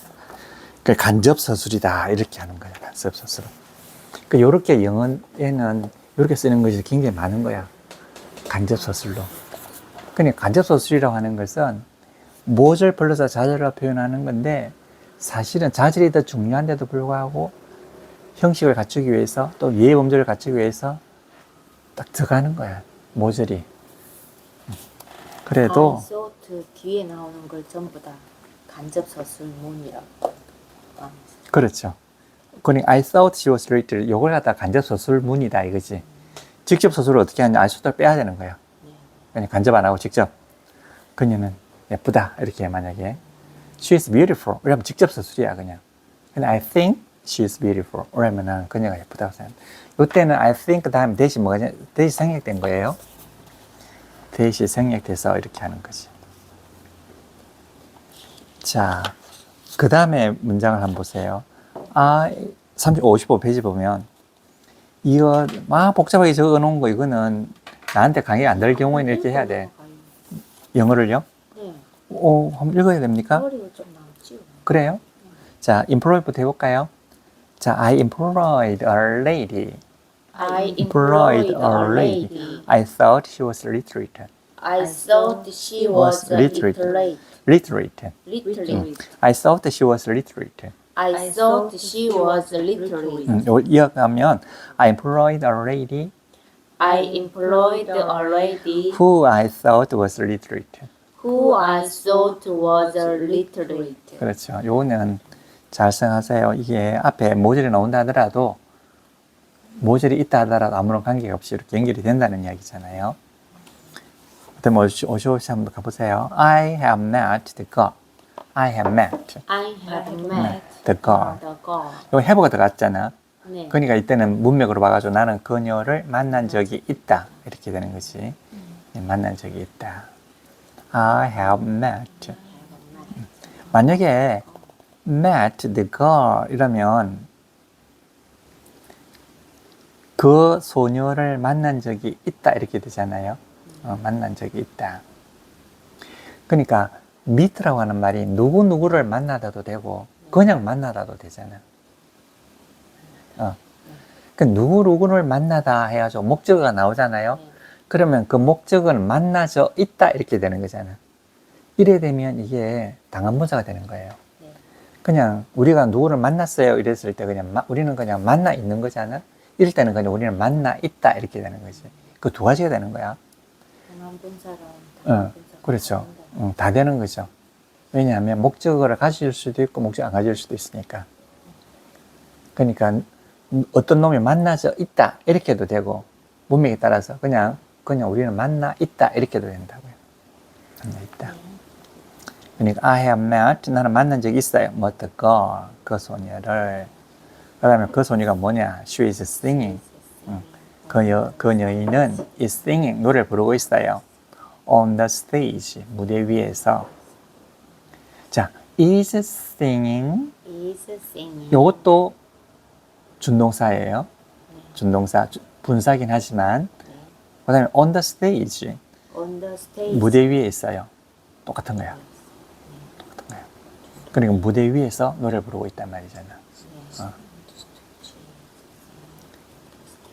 그 간접 서술이다 이렇게 하는 거야. 간접 서술. 그 요렇게 영어에는 요렇게 쓰는 것이 굉장히 많은 거야. 간접 서술로. 그러니까 간접 서술이라고 하는 것은 모절 플러스 자절을 표현하는 건데 사실은 자절이 더 중요한데도 불구하고 형식을 갖추기 위해서 또 예의 범절을 갖추기 위해서 딱 들어가는 거야. 모절이. 그래도 I thought 뒤에 나오는 걸 전부 다 간접 서술문이라고. 그렇죠. 그러니까 I thought she was little 요걸 갖다 간접 서술문이다 이거지. 직접 서술을 어떻게 하냐? I thought를 빼야 되는 거야. 그냥 간접 안 하고 직접 그녀는 예쁘다 이렇게 만약에 she is beautiful 그러면 직접 서술이야 그냥. 근데 I think she is beautiful 그러면은 그녀가 예쁘다고 생각. 이때는 I think 다음에 대시 뭐가 대시 생략된 거예요. 대시 생략돼서 이렇게 하는 거지. 자, 그 다음에 문장을 한번 보세요. 55페이지 보면 이거 막 복잡하게 적어 놓은 거 이거는 나한테 강의 안 될 경우에는 이렇게 해야 돼. 영어를요? 네. 한번 읽어야 됩니까? 머리가 좀 나오지. 그래요? 자, employ부터 해볼까요? 자, I employed a lady. I employed a lady. I thought she was literate. I thought she was literate. Literate. Literate. I thought she was literate. I thought she was literate. 요 이어가면 I employed a lady I employed a lady who I thought was literate. who I thought was literate. 그렇죠. 요거는 잘 생각하세요. 이게 앞에 모절이 나온다 하더라도 모절이 있다 하더라도 아무런 관계가 없이 이렇게 연결이 된다는 이야기잖아요. 그다음에 55시 한번 가보세요. I have met the girl. I have met I have met the girl. the girl. 요 have가 들어갔잖아. 네. 그러니까 이때는 문맥으로 봐가지고 나는 그녀를 만난 적이 있다. 이렇게 되는 거지. 만난 적이 있다. I have met. 만약에 met the girl 이러면 그 소녀를 만난 적이 있다. 이렇게 되잖아요. 만난 적이 있다. 그러니까 meet라고 하는 말이 누구누구를 만나다도 되고 그냥 만나다도 되잖아. 그 누구누구를 만나다 해가지고 목적어가 나오잖아요. 그러면 그 목적어는 만나져 있다 이렇게 되는 거잖아. 이래 되면 이게 당한문사가 되는 거예요. 그냥 우리가 누구를 만났어요 이랬을 때 그냥 우리는 그냥 만나 있는 거잖아. 이럴 때는 그냥 우리는 만나 있다 이렇게 되는 거지. 그 두 가지가 되는 거야. 당한분사랑 그렇죠. 다 되는 거죠. 왜냐하면 목적어를 가질 수도 있고 목적 안 가질 수도 있으니까. 그러니까 어떤 놈이 만나져 있다 이렇게 해도 되고 문맥에 따라서 그냥 우리는 만나 있다 이렇게 해도 된다고요. 만나 있다. 그러니까 I have met 나는 만난 적이 있어요. 뭐 the girl 그 소녀를. 그다음에 그 소녀가 뭐냐? She is singing. 그 여인은 is singing 노래를 부르고 있어요. On the stage 무대 위에서. 자 is singing. is singing. 요것도 준동사예요. 준동사 분사긴 하지만 그 다음에 on the stage on the stage. 무대 위에 있어요. 똑같은 거야. 똑같은 거야. 그러니까 무대 위에서 노래 부르고 있단 말이잖아.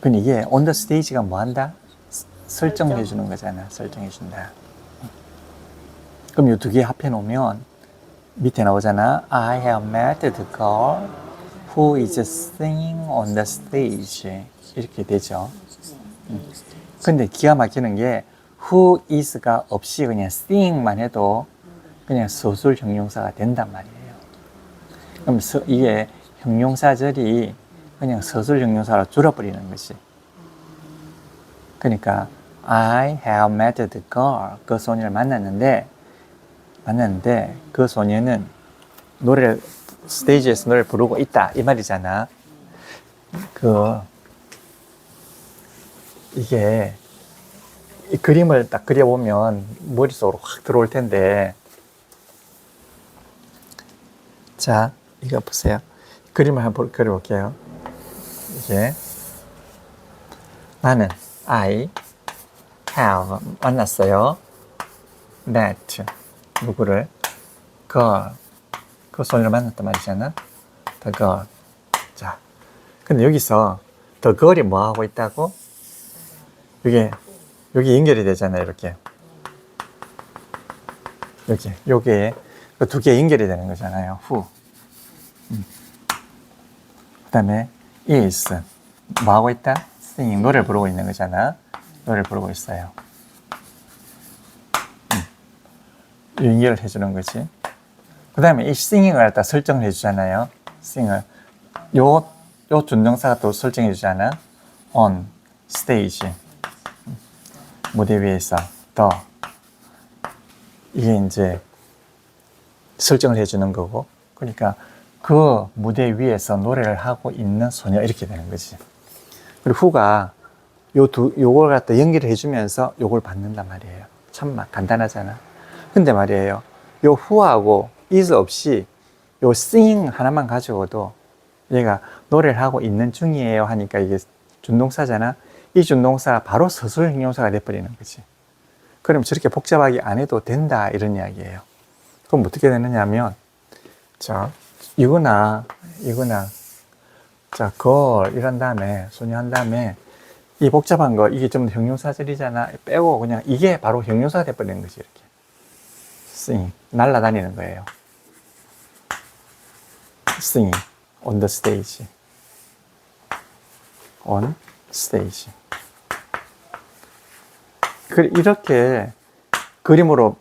그럼 이게 on the stage가 뭐 한다? 설정해 주는 거잖아. 설정해 준다. 그럼 이 두 개 합해 놓으면 밑에 나오잖아. I have met the girl who is singing on the stage. 이렇게 되죠. 근데 기가 막히는 게 who is가 없이 그냥 sing만 해도 그냥 서술 형용사가 된단 말이에요. 그럼 이게 형용사절이 그냥 서술 형용사로 줄어버리는 것이. 그러니까 I have met the girl. 그 소녀를 만났는데 그 소녀는 스테이지에서 노래를 부르고 있다 이 말이잖아. 이게 이 그림을 딱 그려보면 머릿속으로 확 들어올 텐데, 자 이거 보세요. 그림을 한번 그려볼게요. 이게 나는 I have 만났어요. met 누구를? girl. 그 소녀를 만났단 말이잖아. the girl. 자, 근데 여기서 the girl이 뭐 하고 있다고? 여기 연결이 되잖아요. 이렇게 요게 그 두 개 연결이 되는 거잖아요. who. 그 다음에 is 뭐 하고 있다? singing 노래를 부르고 있는 거잖아. 노래를 부르고 있어요. 연결을 해주는 거지. 그 다음에 이 singing을 갖다 설정을 해주잖아요. sing을 요 준동사가 또 설정해 주잖아. on stage 무대 위에서 더 이게 이제 설정을 해주는 거고, 그러니까 그 무대 위에서 노래를 하고 있는 소녀 이렇게 되는 거지. 그리고 후가 요걸 갖다 연결을 해주면서 요걸 받는단 말이에요. 참 간단하잖아. 근데 말이에요. 요 후하고 is 없이 요 sing 하나만 가지고도 얘가 노래를 하고 있는 중이에요 하니까 이게 준동사잖아. 이 준동사가 바로 서술 형용사가 돼버리는 거지. 그럼 저렇게 복잡하게 안 해도 된다 이런 이야기예요. 그럼 어떻게 되느냐 하면, 자 이거나 자 girl 이런 다음에 소녀 한 다음에 이 복잡한 거 이게 좀 형용사절이잖아 빼고 그냥 이게 바로 형용사가 돼버리는 거지. 이렇게 sing 날아다니는 거예요. sing on the stage on stage. 이렇게 그림으로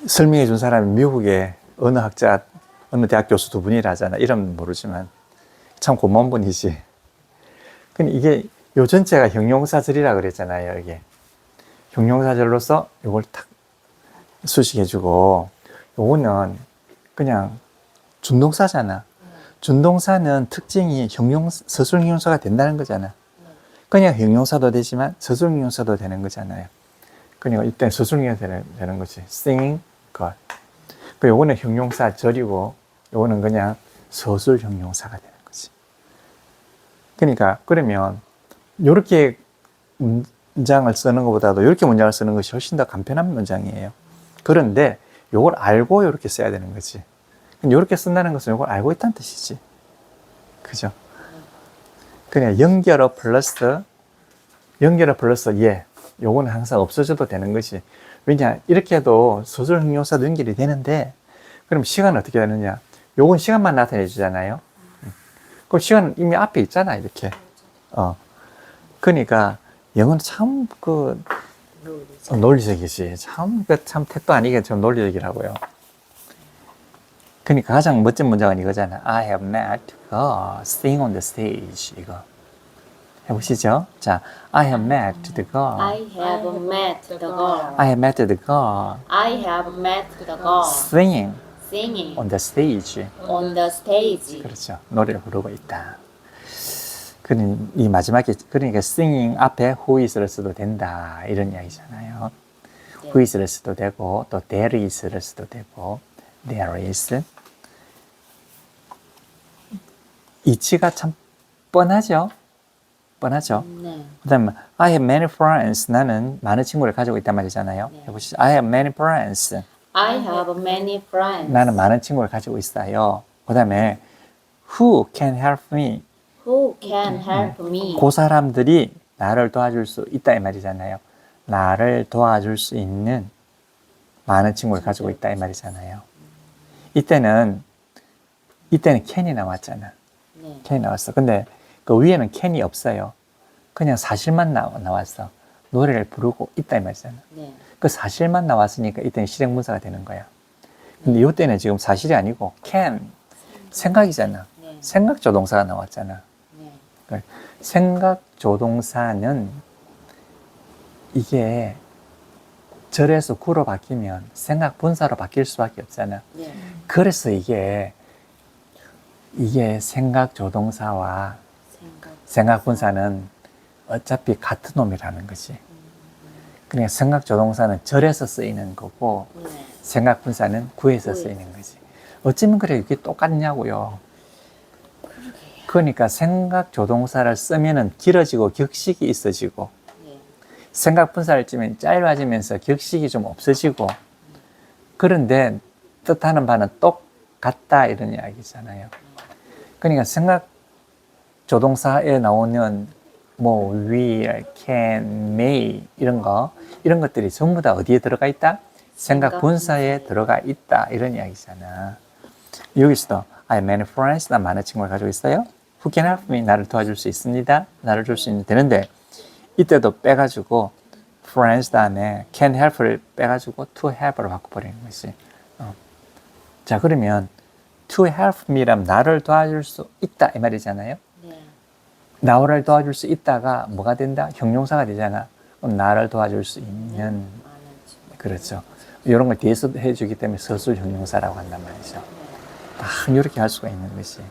설명해 준 사람이 미국의 어느 학자, 어느 대학 교수 두 분이라잖아. 이름은 모르지만 참 고마운 분이지. 근데 이게 요 전체가 형용사절이라 그랬잖아요. 이게 형용사절로서 요걸 탁 수식해 주고, 요거는 그냥 준동사잖아. 준동사는 특징이 서술 형용사가 된다는 거잖아. 그냥 형용사도 되지만 서술 형용사도 되는 거잖아요. 그러니까 이때 서술 형용사 되는 거지. singing girl. 요거는 형용사절이고 요거는 그냥 서술 형용사가 되는 거지. 그러니까 그러면 요렇게 문장을 쓰는 것보다도 요렇게 문장을 쓰는 것이 훨씬 더 간편한 문장이에요. 그런데 요걸 알고 요렇게 써야 되는 거지. 요렇게 쓴다는 것은 요걸 알고 있다는 뜻이지. 그죠? 그냥 연결어 플러스 예. 요거는 항상 없어져도 되는 것이. 왜냐, 이렇게 해도 서술 형용사도 연결이 되는데, 그럼 시간은 어떻게 되느냐? 요건 시간만 나타내 주잖아요. 그럼 시간은 이미 앞에 있잖아, 이렇게. 그러니까 영어는 참 논리적이지. 참 택도 아니게 좀 논리적이라고요. 그러니까 가장 멋진 문장은 이거잖아. I have met girl sing on the stage. 이거 해보시죠. 자, I have met the girl. I have met the girl. I have met the girl I have met the girl singing singing on the stage. on the stage. 그렇죠. 노래를 부르고 있다. 이 마지막에 그러니까 singing 앞에 who is를 써도 된다 이런 이야기잖아요. who is를 써도 되고 또 there is를 써도 되고 There is. 이치가 참 뻔하죠? 뻔하죠? 네. 그 다음에 I have many friends. 나는 많은 친구를 가지고 있단 말이잖아요. 네. 해보시죠. I have many friends. I have many friends. 나는 많은 친구를 가지고 있어요. 그 다음에 Who can help me? Who can help me? 그 사람들이 나를 도와줄 수 있다 이 말이잖아요. 나를 도와줄 수 있는 많은 친구를 가지고 있다 이 말이잖아요. 이때는 can이 나왔잖아. 네. can이 나왔어. 근데 그 위에는 can이 없어요. 그냥 사실만 나왔어. 노래를 부르고 있다 이 말이잖아. 네. 그 사실만 나왔으니까 이때는 실행문사가 되는 거야. 근데 이때는 지금 사실이 아니고 can, 생각이잖아. 네. 생각 조동사가 나왔잖아. 네. 생각 조동사는 이게 절에서 구로 바뀌면 생각 분사로 바뀔 수밖에 없잖아. 네. 그래서 이게 생각 조동사와 생각 분사는 어차피 같은 놈이라는 거지. 그러니까 생각 조동사는 절에서 쓰이는 거고 네. 생각 분사는 구에서 쓰이는 거지. 어쩌면 그래 이게 똑같냐고요. 그러니까 생각 조동사를 쓰면은 길어지고 격식이 있어지고 네. 생각 분사를 쓰면 짧아지면서 격식이 좀 없어지고 그런데 뜻하는 바는 똑같다 이런 이야기잖아요. 그러니까 생각 조동사에 나오는 뭐 will, can, may 이런 것들이 전부 다 어디에 들어가 있다? 생각 분사에 들어가 있다 이런 이야기잖아. 여기서도 I have many friends. 나 많은 친구를 가지고 있어요. Who can help me? 나를 도와줄 수 있습니다. 나를 줄 수 있는 되는데 이때도 빼가지고 friends 다음에 can help를 빼가지고 to help로 바꿔버리는 것이. 자 그러면 to help me라면 나를 도와줄 수 있다 이 말이잖아요. 네. 나를 도와줄 수 있다가 뭐가 된다? 형용사가 되잖아. 그럼 나를 도와줄 수 있는 많은 친구. 그렇죠. 이런 걸 뒤에서 해주기 때문에 서술 형용사라고 한단 말이죠. 딱 이렇게 할 수가 있는 것이.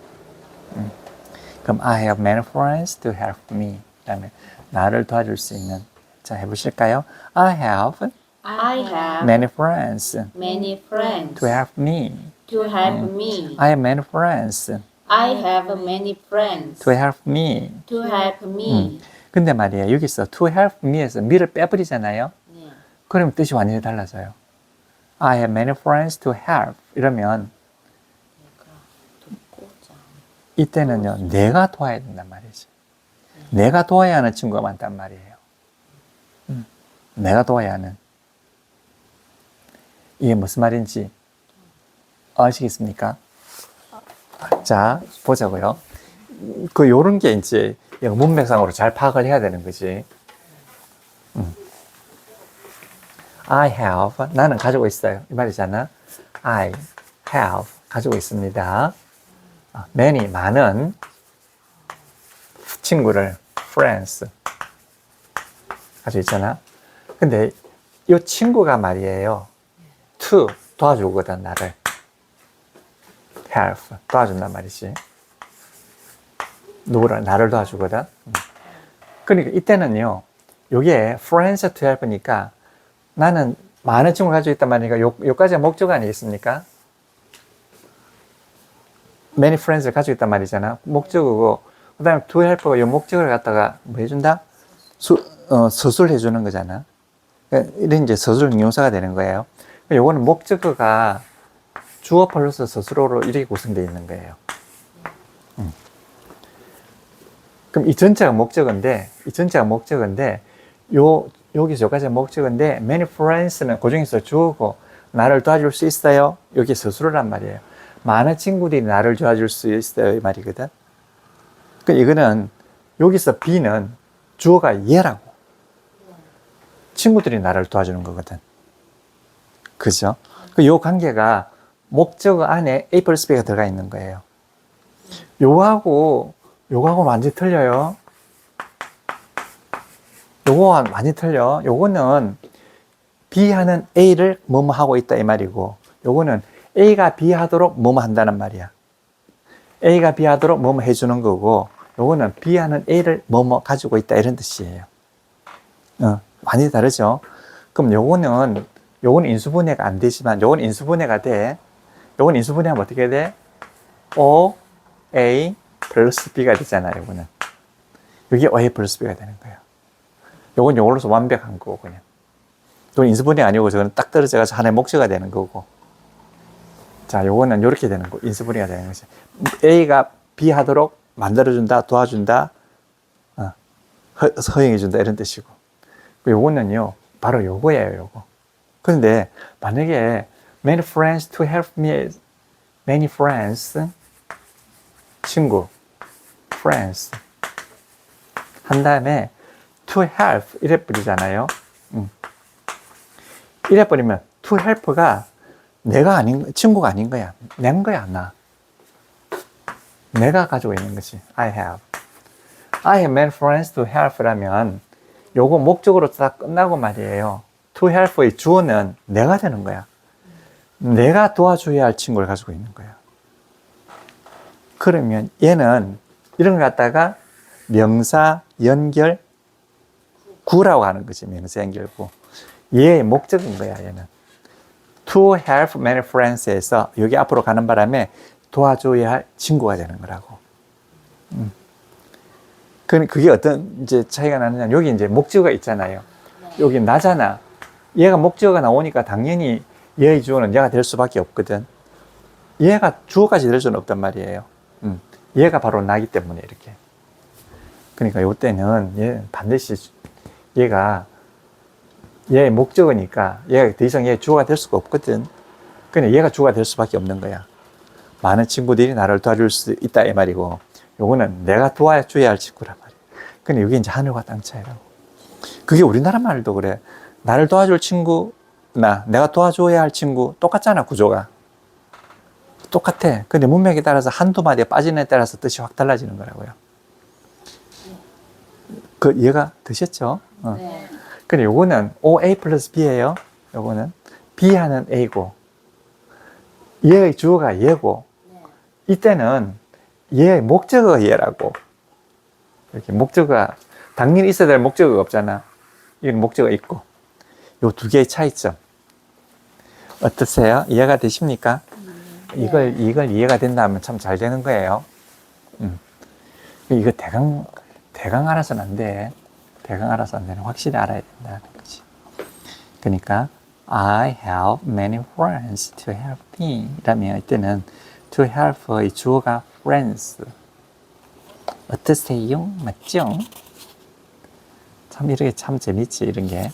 그럼 I have many friends to help me. 그다음에 나를 도와줄 수 있는. 자 해보실까요? I have many friends many friends to help me. to help me. I have many friends I have many friends to help me. to help me. 근데 말이에요. 여기서 to help me에서 me를 빼버리잖아요. 네. 그러면 뜻이 완전히 달라져요. I have many friends to help. 이러면 돕고자. 이때는요, 내가 도와야 된단 말이지. 내가 도와야 하는 친구가 많단 말이에요. 내가 도와야 하는. 이게 무슨 말인지 아시겠습니까? 자, 보자고요. 요런 게 이제 문맥상으로 잘 파악을 해야 되는 거지. I have, 나는 가지고 있어요. 이 말이잖아. I have, 가지고 있습니다. many, 많은 친구를, friends, 가지고 있잖아. 근데 이 친구가 말이에요. to, 도와주거든, 나를. help, 도와준단 말이지. 누구를, 나를 도와주거든. 그러니까 이때는요, 요게 friends to help니까 나는 많은 친구를 가지고 있단 말이니까 요까지가 목적 아니겠습니까? many friends를 가지고 있단 말이잖아. 목적이고, 그 다음에 to help가 요 목적을 갖다가 뭐 해준다? 서술해 주는 거잖아. 그러니까 이런 이제 서술 명사가 되는 거예요. 요거는 목적어가 주어 플러스 서술어로 이렇게 구성되어 있는 거예요. 그럼 이 전체가 목적어인데, 여기서 여기까지가 목적어인데, many friends는 그 중에서 주어고, 나를 도와줄 수 있어요? 여기 서술어란 말이에요. 많은 친구들이 나를 도와줄 수 있어요? 이 말이거든. 그러니까 이거는, 여기서 B는 주어가 얘라고. 친구들이 나를 도와주는 거거든. 그죠? 요 관계가 목적어 안에 A 플러스 B가 들어가 있는 거예요. 요거하고 완전히 틀려요. 요거와 많이 틀려. 요거는 B 하는 A를 뭐뭐 하고 있다 이 말이고, 요거는 A가 B 하도록 뭐뭐 한다는 말이야. A가 B 하도록 뭐뭐 해주는 거고, 요거는 B 하는 A를 뭐뭐 가지고 있다 이런 뜻이에요. 많이 다르죠? 그럼 요거는 인수분해가 안 되지만, 요건 인수분해가 돼. 요건 인수분해하면 어떻게 돼? O, A 플러스 B가 되잖아요. 요거는. 여기 OA 플러스 B가 되는 거예요. 요건 요걸로서 완벽한 거고, 그냥. 이건 인수분해 아니고, 저거는 딱 떨어져가지고 하나의 목적가 되는 거고. 자, 요거는 요렇게 되는 거, 인수분해가 되는 거지. A가 B 하도록 만들어준다, 도와준다, 허용해준다, 이런 뜻이고. 요거는요, 바로 요거예요, 요거. 그런데, 만약에, many friends to help me, many friends, 친구, friends. 한 다음에, to help, 이래 버리잖아요. 이래 버리면, to help가 내가 아닌, 친구가 아닌 거야. 낸 거야, 나. 내가 가지고 있는 거지. I have many friends to help라면, 요거 목적으로 딱 끝나고 말이에요. to help의 주어는 내가 되는 거야. 내가 도와줘야 할 친구를 가지고 있는 거야. 그러면 얘는 이런 걸 갖다가 명사 연결 구라고 하는 거지. 명사 연결 구. 얘의 목적인 거야, 얘는. to help many friends에서 여기 앞으로 가는 바람에 도와줘야 할 친구가 되는 거라고. 그게 어떤 이제 차이가 나느냐. 여기 이제 목적어가 있잖아요. 여기 나잖아. 얘가 목적어가 나오니까 당연히 얘의 주어는 얘가 될 수밖에 없거든. 얘가 주어까지 될 수는 없단 말이에요. 얘가 바로 나기 때문에 이렇게. 그러니까 이때는 얘 반드시 얘가 얘의 목적어니까 얘가 더 이상 얘 주어가 될 수가 없거든. 그냥 얘가 주어가 될 수밖에 없는 거야. 많은 친구들이 나를 도와줄 수 있다 이 말이고, 요거는 내가 도와줘야 할 친구란 말이야. 근데 이게 이제 하늘과 땅 차이라고. 그게 우리나라 말도 그래. 나를 도와줄 친구나 내가 도와줘야 할 친구 똑같잖아, 구조가. 똑같아. 근데 문맥에 따라서 한두 마디가 빠지는 데 따라서 뜻이 확 달라지는 거라고요. 그 이해가 되셨죠? 네. 근데 요거는 OA 플러스 B예요. 요거는 B하는 A고, 얘의 주어가 얘고, 이때는 얘의 목적어가 얘라고. 이렇게 목적어가 당연히 있어야 될 목적어가 없잖아. 이건 목적어가 있고. 요 두 개의 차이점. 어떠세요? 이해가 되십니까? 이걸 이해가 된다면 참 잘 되는 거예요. 이거 대강 알아서는 안 돼. 대강 알아서 안 되는, 확실히 알아야 된다는 거지. 그러니까, I have many friends to help me. 라면 이때는 to help의 주어가 friends. 어떠세요? 맞죠? 참 이렇게 참 재밌지, 이런 게.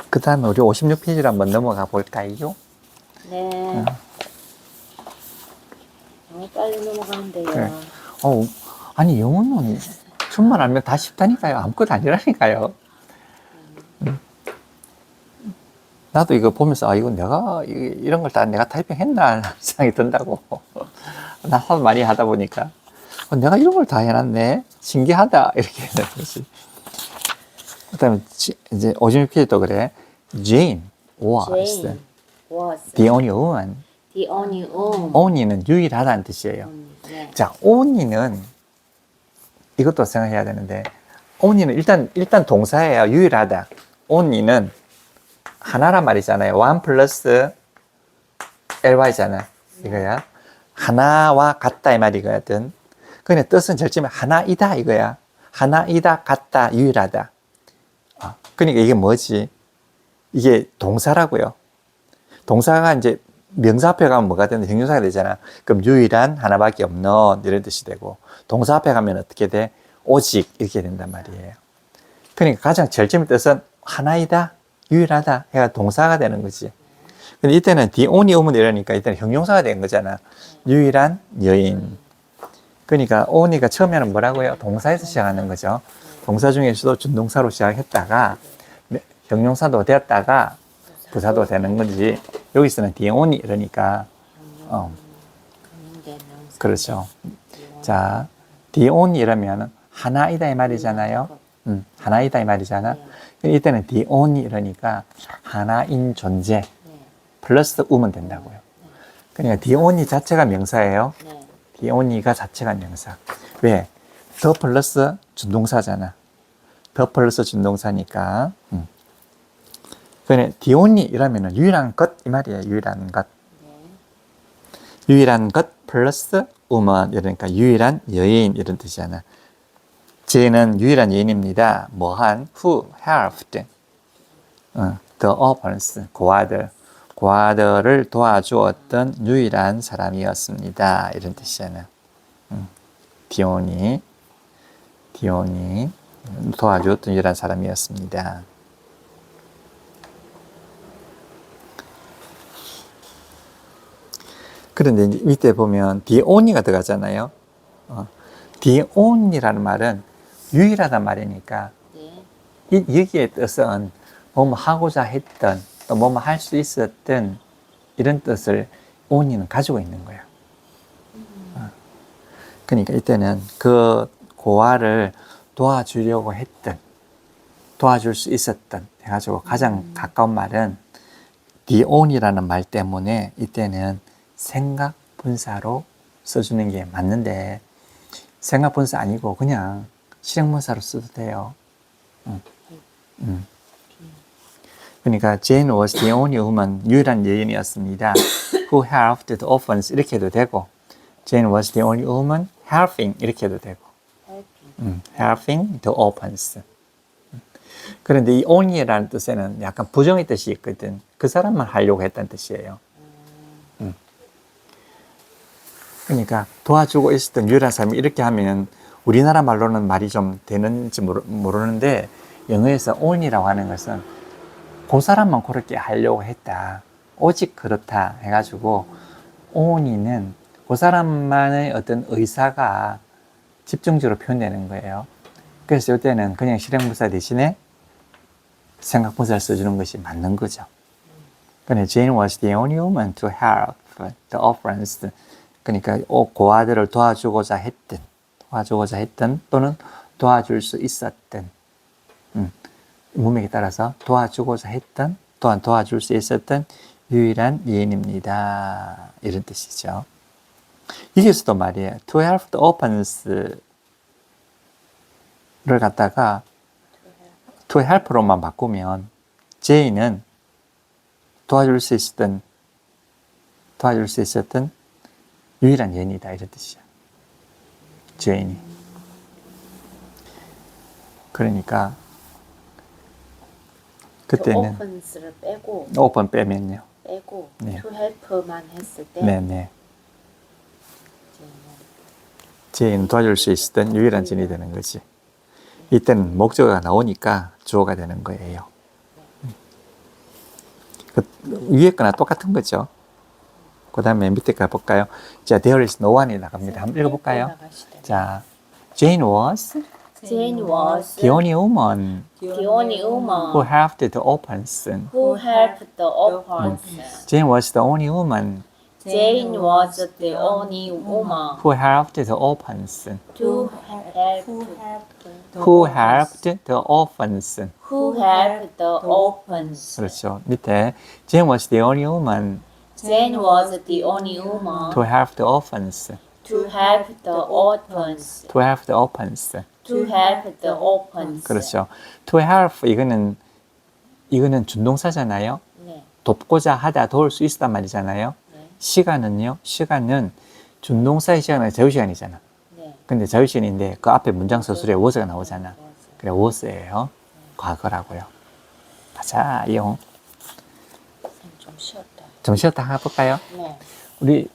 그 다음에 우리 56페이지로 한번 넘어가 볼까요? 네. 너무 빨리 넘어가는데요. 그래. 아니, 영어는 춤만 알면 다 쉽다니까요. 아무것도 아니라니까요. 나도 이거 보면서, 이거 내가, 이런 걸 다 내가 타이핑했나? 생각이 든다고. 나 하도 많이 하다 보니까. 내가 이런 걸 다 해놨네? 신기하다. 이렇게 되는 거지. 그 다음에, 이제 56페이지도 그래. Jane was the only one. The only only는 유일하다는 뜻이에요. 네. 자, only는 이것도 생각해야 되는데, only는 일단 동사예요. 유일하다. only는 하나란 말이잖아요. one 플러스 ly잖아. 이거야. 하나와 같다 이 말이거든. 그냥 뜻은 절치면 하나이다 이거야. 하나이다, 같다, 유일하다. 그러니까 이게 뭐지? 이게 동사라고요. 동사가 이제 명사 앞에 가면 뭐가 되는데 형용사가 되잖아. 그럼 유일한, 하나밖에 없는 이런 뜻이 되고, 동사 앞에 가면 어떻게 돼? 오직 이렇게 된단 말이에요. 그러니까 가장 절제의 뜻은 하나이다, 유일하다 해가 동사가 되는 거지. 근데 이때는 the only woman 이러니까 이때는 형용사가 된 거잖아. 유일한 여인. 그러니까 only가 처음에는 뭐라고요? 동사에서 시작하는 거죠. 동사 중에서도 준동사로 시작했다가 형용사도 되었다가 부사도 되는 건지, 여기서는 the only 이러니까 그렇죠. 자, the only 이러면 하나이다 이 말이잖아요. 하나이다 이 말이잖아. 이때는 the only 이러니까 하나인 존재 네. 플러스 우면 된다고요. 그러니까 the only 자체가 명사예요. 네. the only가 자체가 명사. 왜? the 플러스 준동사잖아. the 플러스 준동사니까. 그래 the only 이러면은 유일한 것 이 말이에요. 유일한 것. 유일한 것 플러스 woman 이러니까 유일한 여인 이런 뜻이잖아. 쟤는 유일한 여인입니다. 뭐한 who helped the orphans 고아들을 도와주었던 유일한 사람이었습니다. 이런 뜻이잖아. 디온이 도와주었던 유일한 사람이었습니다. 그런데 이제 밑에 보면 the only가 들어가잖아요. the only라는 말은 유일하단 말이니까 네. 여기의 뜻은 뭐뭐 하고자 했던 또 뭐뭐 할 수 있었던 이런 뜻을 only는 가지고 있는 거예요. 그러니까 이때는 그 고아를 도와주려고 했던 도와줄 수 있었던 해가지고 가장 가까운 말은 the only라는 말 때문에 이때는 생각 분사로 써주는 게 맞는데 생각 분사 아니고 그냥 실행 분사로 써도 돼요. 그러니까 Jane was the only woman 유일한 여인이었습니다. Who helped the orphans 이렇게 해도 되고 Jane was the only woman helping 이렇게 해도 되고 helping the orphans. 그런데 이 only라는 뜻에는 약간 부정의 뜻이 있거든. 그 사람만 하려고 했다는 뜻이에요. 그러니까 도와주고 있었던 유일한 사람이 이렇게 하면 우리나라 말로는 말이 좀 되는지 모르는데 영어에서 only라고 하는 것은 그 사람만 그렇게 하려고 했다. 오직 그렇다 해가지고 only는 그 사람만의 어떤 의사가 집중적으로 표현되는 거예요. 그래서 이때는 그냥 실행부사 대신에 생각부사를 써주는 것이 맞는 거죠. 그런데 Jane was the only woman to help the orphans. 그러니까 고아들을 도와주고자 했던 또는 도와줄 수 있었던 문맥에 따라서 도와주고자 했던 또한 도와줄 수 있었던 유일한 여인입니다. 이런 뜻이죠. 여기서도 말이에요. To help the orphans 를 갖다가 to help로만 바꾸면 J는 도와줄 수 있었던 유일한 여인이다 이런 뜻이야. Jane이. 그러니까 그때는 orphans를 빼고 open 빼면요. 네. to help만 했을 때 네네. Jane 도와줄 수 있었던 유일한 진이 되는 거지. 이때는 목적어가 나오니까 주어가 되는 거예요. 그 위에 거나 똑같은 거죠. 그 다음에 밑에 거 볼까요? 자, there is no one이 나갑니다. 한번 읽어볼까요? 자, Jane was the only woman who helped the orphans. who helped the orphans. Jane was the only woman Jane was the only woman who helped the orphans. to help Who helped the orphans. the orphans. 그렇죠. 밑에 Jane was the only woman Jane was the only woman to help the orphans. to help the orphans. To help the orphans. To help the orphans. 그렇죠. To help 이거는 준동사잖아요. 네. 돕고자 하다 도울 수 있단 말이잖아요. 네. 시간은 준동사의 시간은 자유시간이잖아. 네. 근데 자유시간인데 그 앞에 문장 서술에 was가 나오잖아. 그래 was예요. 과거라고요. 가자 이용. 좀 쉬었다. 좀 쉬었다 해볼까요? 네. 우리